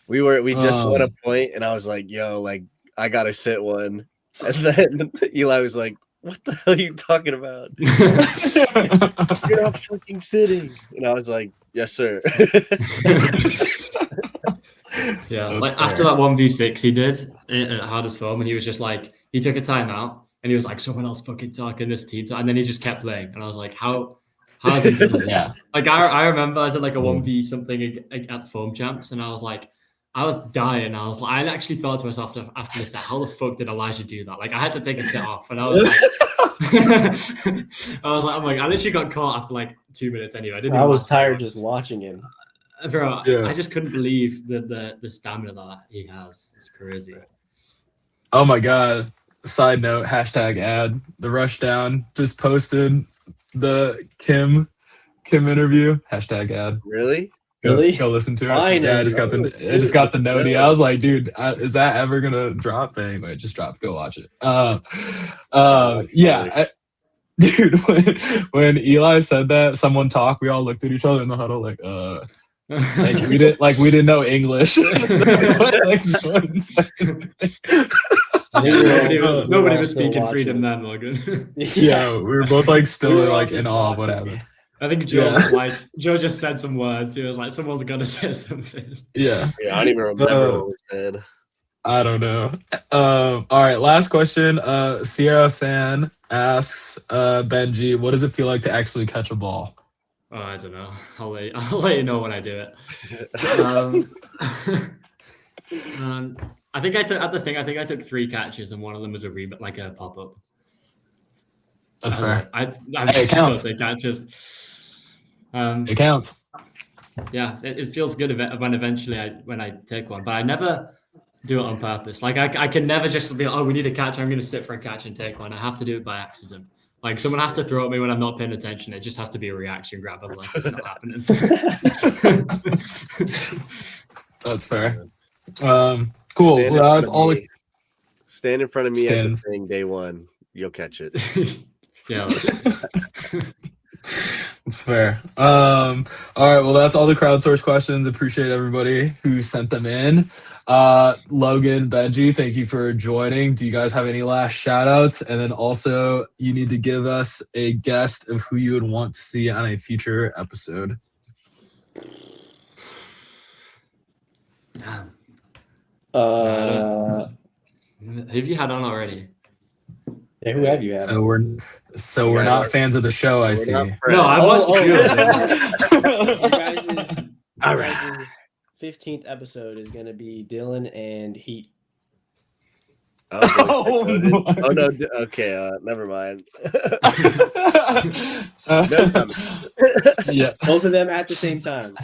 We just won a point, and I was like, "Yo, like I gotta sit one," and then Eli was like, "What the hell are you talking about? You're not fucking sitting." And I was like, "Yes, sir." Yeah, That's like fair. after that 1v6 he did at hardest form, and he was just like, he took a timeout and he was like, someone else fucking talking this team, and then he just kept playing, and I was like, how's he doing this? Yeah. Like I remember I was at like a 1v something at foam champs, and I was dying. I was like, I actually thought to myself after the set, how the fuck did Elijah do that? Like I had to take a set off, and I was like, oh my God, I literally got caught after like 2 minutes anyway. I was tired just watching him. Bro, Yeah. I just couldn't believe the stamina that he has. It's crazy. Oh my God. Side note, #ad. The Rushdown just posted the Kim interview. #ad. Really? Really? Go listen to it. I know. Yeah, I just got the noti. I was like, dude, is that ever gonna drop? Anyway, it just dropped. Go watch it. Yeah. Dude, when Eli said that, someone talked, we all looked at each other in the huddle like we didn't know English. Nobody was speaking freedom then, Logan. Yeah, we were both like still like in awe of what happened. I think Joe was like, Joe just said some words. He was like, someone's gonna say something. Yeah. I don't even remember what we said. I don't know. All right, last question. Sierra fan asks Benjy, what does it feel like to actually catch a ball? Oh, I don't know. I'll let you know when I do it. I think I took 3 catches, and one of them was like a pop up. That's fair. I It counts. still take catches. It counts. Yeah, it feels good when eventually when I take one, but I never do it on purpose. Like I can never just be like, oh, we need a catch, I'm going to sit for a catch and take one. I have to do it by accident. Like someone has to throw at me when I'm not paying attention. It just has to be a reaction grab, otherwise it's not happening. That's fair. Cool. Well, that's all. Stand in front of me at the thing day one. You'll catch it. Yeah. It's fair. All right. Well, that's all the crowdsourced questions. Appreciate everybody who sent them in. Logan, Benjy, thank you for joining. Do you guys have any last shout outs? And then also, you need to give us a guest of who you would want to see on a future episode. Who have you had on already? Yeah, who have you had? So we're not fans of the show, I see. No, I watched a few of them. All right. 15th episode is going to be Dylan and Heat. Oh no. Okay, never mind. No comment. Yeah. Both of them at the same time.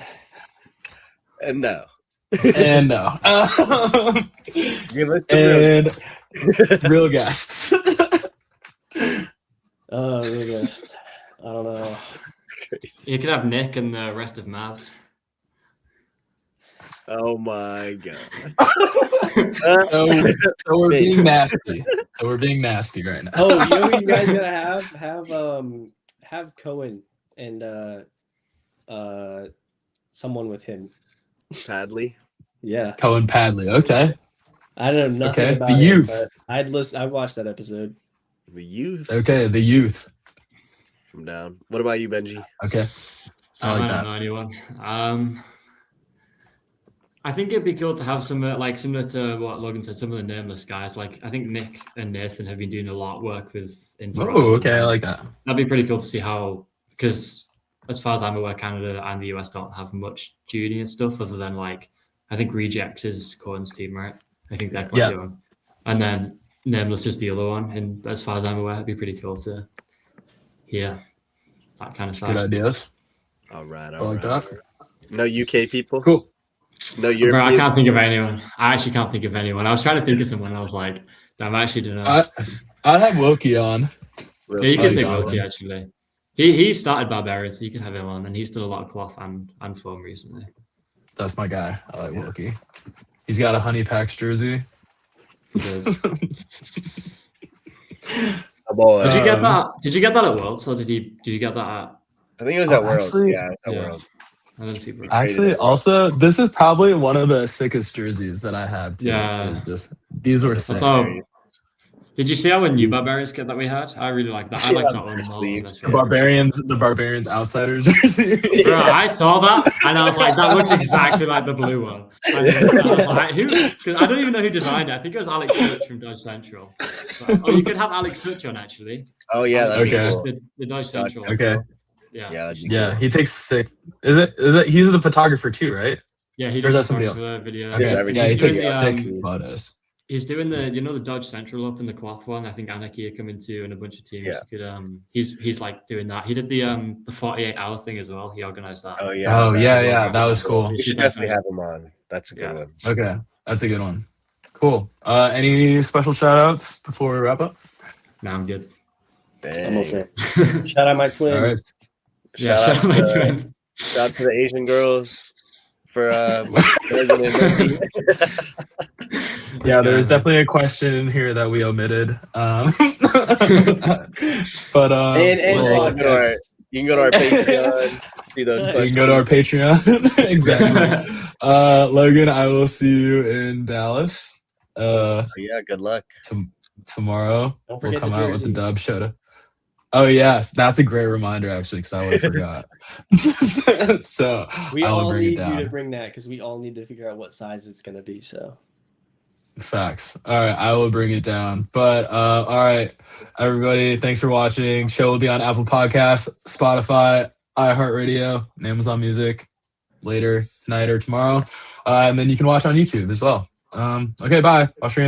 And no. And no. Give us the And real guests. Oh, real guest. I don't know. You could have Nick and the rest of Mavs. Oh my god. So we're being nasty. So we're being nasty right now. Oh, you know who you guys gotta have Cohen and someone with him. Padley. Yeah. Cohen Padley. Okay. I don't know nothing Okay, about the it, youth. but I'd watched that episode. The youth. Okay, the youth. I'm down. What about you, Benji? Okay. I like I that. don't know anyone. I think it'd be cool to have some like similar to what Logan said, some of the nameless guys. Like I think Nick and Nathan have been doing a lot of work with Inter. Oh, okay. I like that. That'd be pretty cool to see how, because as far as I'm aware, Canada and the US don't have much junior and stuff other than like I think Rejects is Cohen's team, right? I think they're quite young. And then Nameless is the other one. And as far as I'm aware, it'd be pretty cool to hear that kind of side. Good ideas. All right. I like that. No UK people. Cool. No European. Bro, I can't think of anyone. I actually can't think of anyone. I was trying to think of someone. And I was like, damn, I actually don't know. I'd have Wilkie on. Yeah, you can Like say that Wilkie one. actually. He started Barbarian, so you can have him on, and he's done a lot of cloth and foam recently. That's my guy. I like Wilkie. He's got a Honey Packs jersey. He does. Oh, boy. Did you get that? Did you get that at Worlds, or did you get that at? I think it was at World. Actually- Yeah, it's at Yeah. World. I don't think. Actually, also, this is probably one of the sickest jerseys that I have. Too, Yeah. is this. These were sick. So, did you see our new Barbarians kit that we had? I really like that. I like that one more. Sleeves. The Barbarians outsider jersey. Bro, I saw that and I was like, that looks exactly like the blue one. And then I was like, who? Because I don't even know who designed it. I think it was Alex Such from Dodge Central. But, you could have Alex Such on actually. Oh yeah, that's Okay. cool. The Dodge Central. Okay. Yeah. Yeah, that'd be Yeah, cool. he takes sick. Is it? He's the photographer too, right? Yeah, he Or is does that somebody photography video. Okay. everything. Yeah, he He's doing takes the, sick photos. He's doing the Dodge Central up in the cloth one. I think Anarchy are coming to and a bunch of teams. Yeah. You could, he's like doing that. He did the 48-hour thing as well. He organized that. Oh yeah. Oh yeah, that was cool. We should definitely have him on. That's a good Yeah. one. Okay, that's a good one. Cool. Any special shout outs before we wrap up? No, I'm good. Dang. Almost there. Shout out my twin. All right. Yeah, Shout shout out my out to- twin. Shout out to the Asian girls for President Yeah, there's definitely a question in here that we omitted. But And we'll- podcast. You can go to our Patreon. See those you questions. can go to our Patreon. Exactly. Logan, I will see you in Dallas. Yeah, good luck. Tomorrow Don't we'll forget come the out with the jersey. dub show. Oh yes, that's a great reminder actually, because I would have forgot. So We I will all bring it need you down. to bring that because we all need to figure out what size it's going to be. So Facts. All right, I will bring it down. But all right, everybody, thanks for watching. Show will be on Apple Podcasts, Spotify, iHeartRadio, and Amazon Music later tonight or tomorrow. And then you can watch on YouTube as well. Okay, bye. Wash your hands.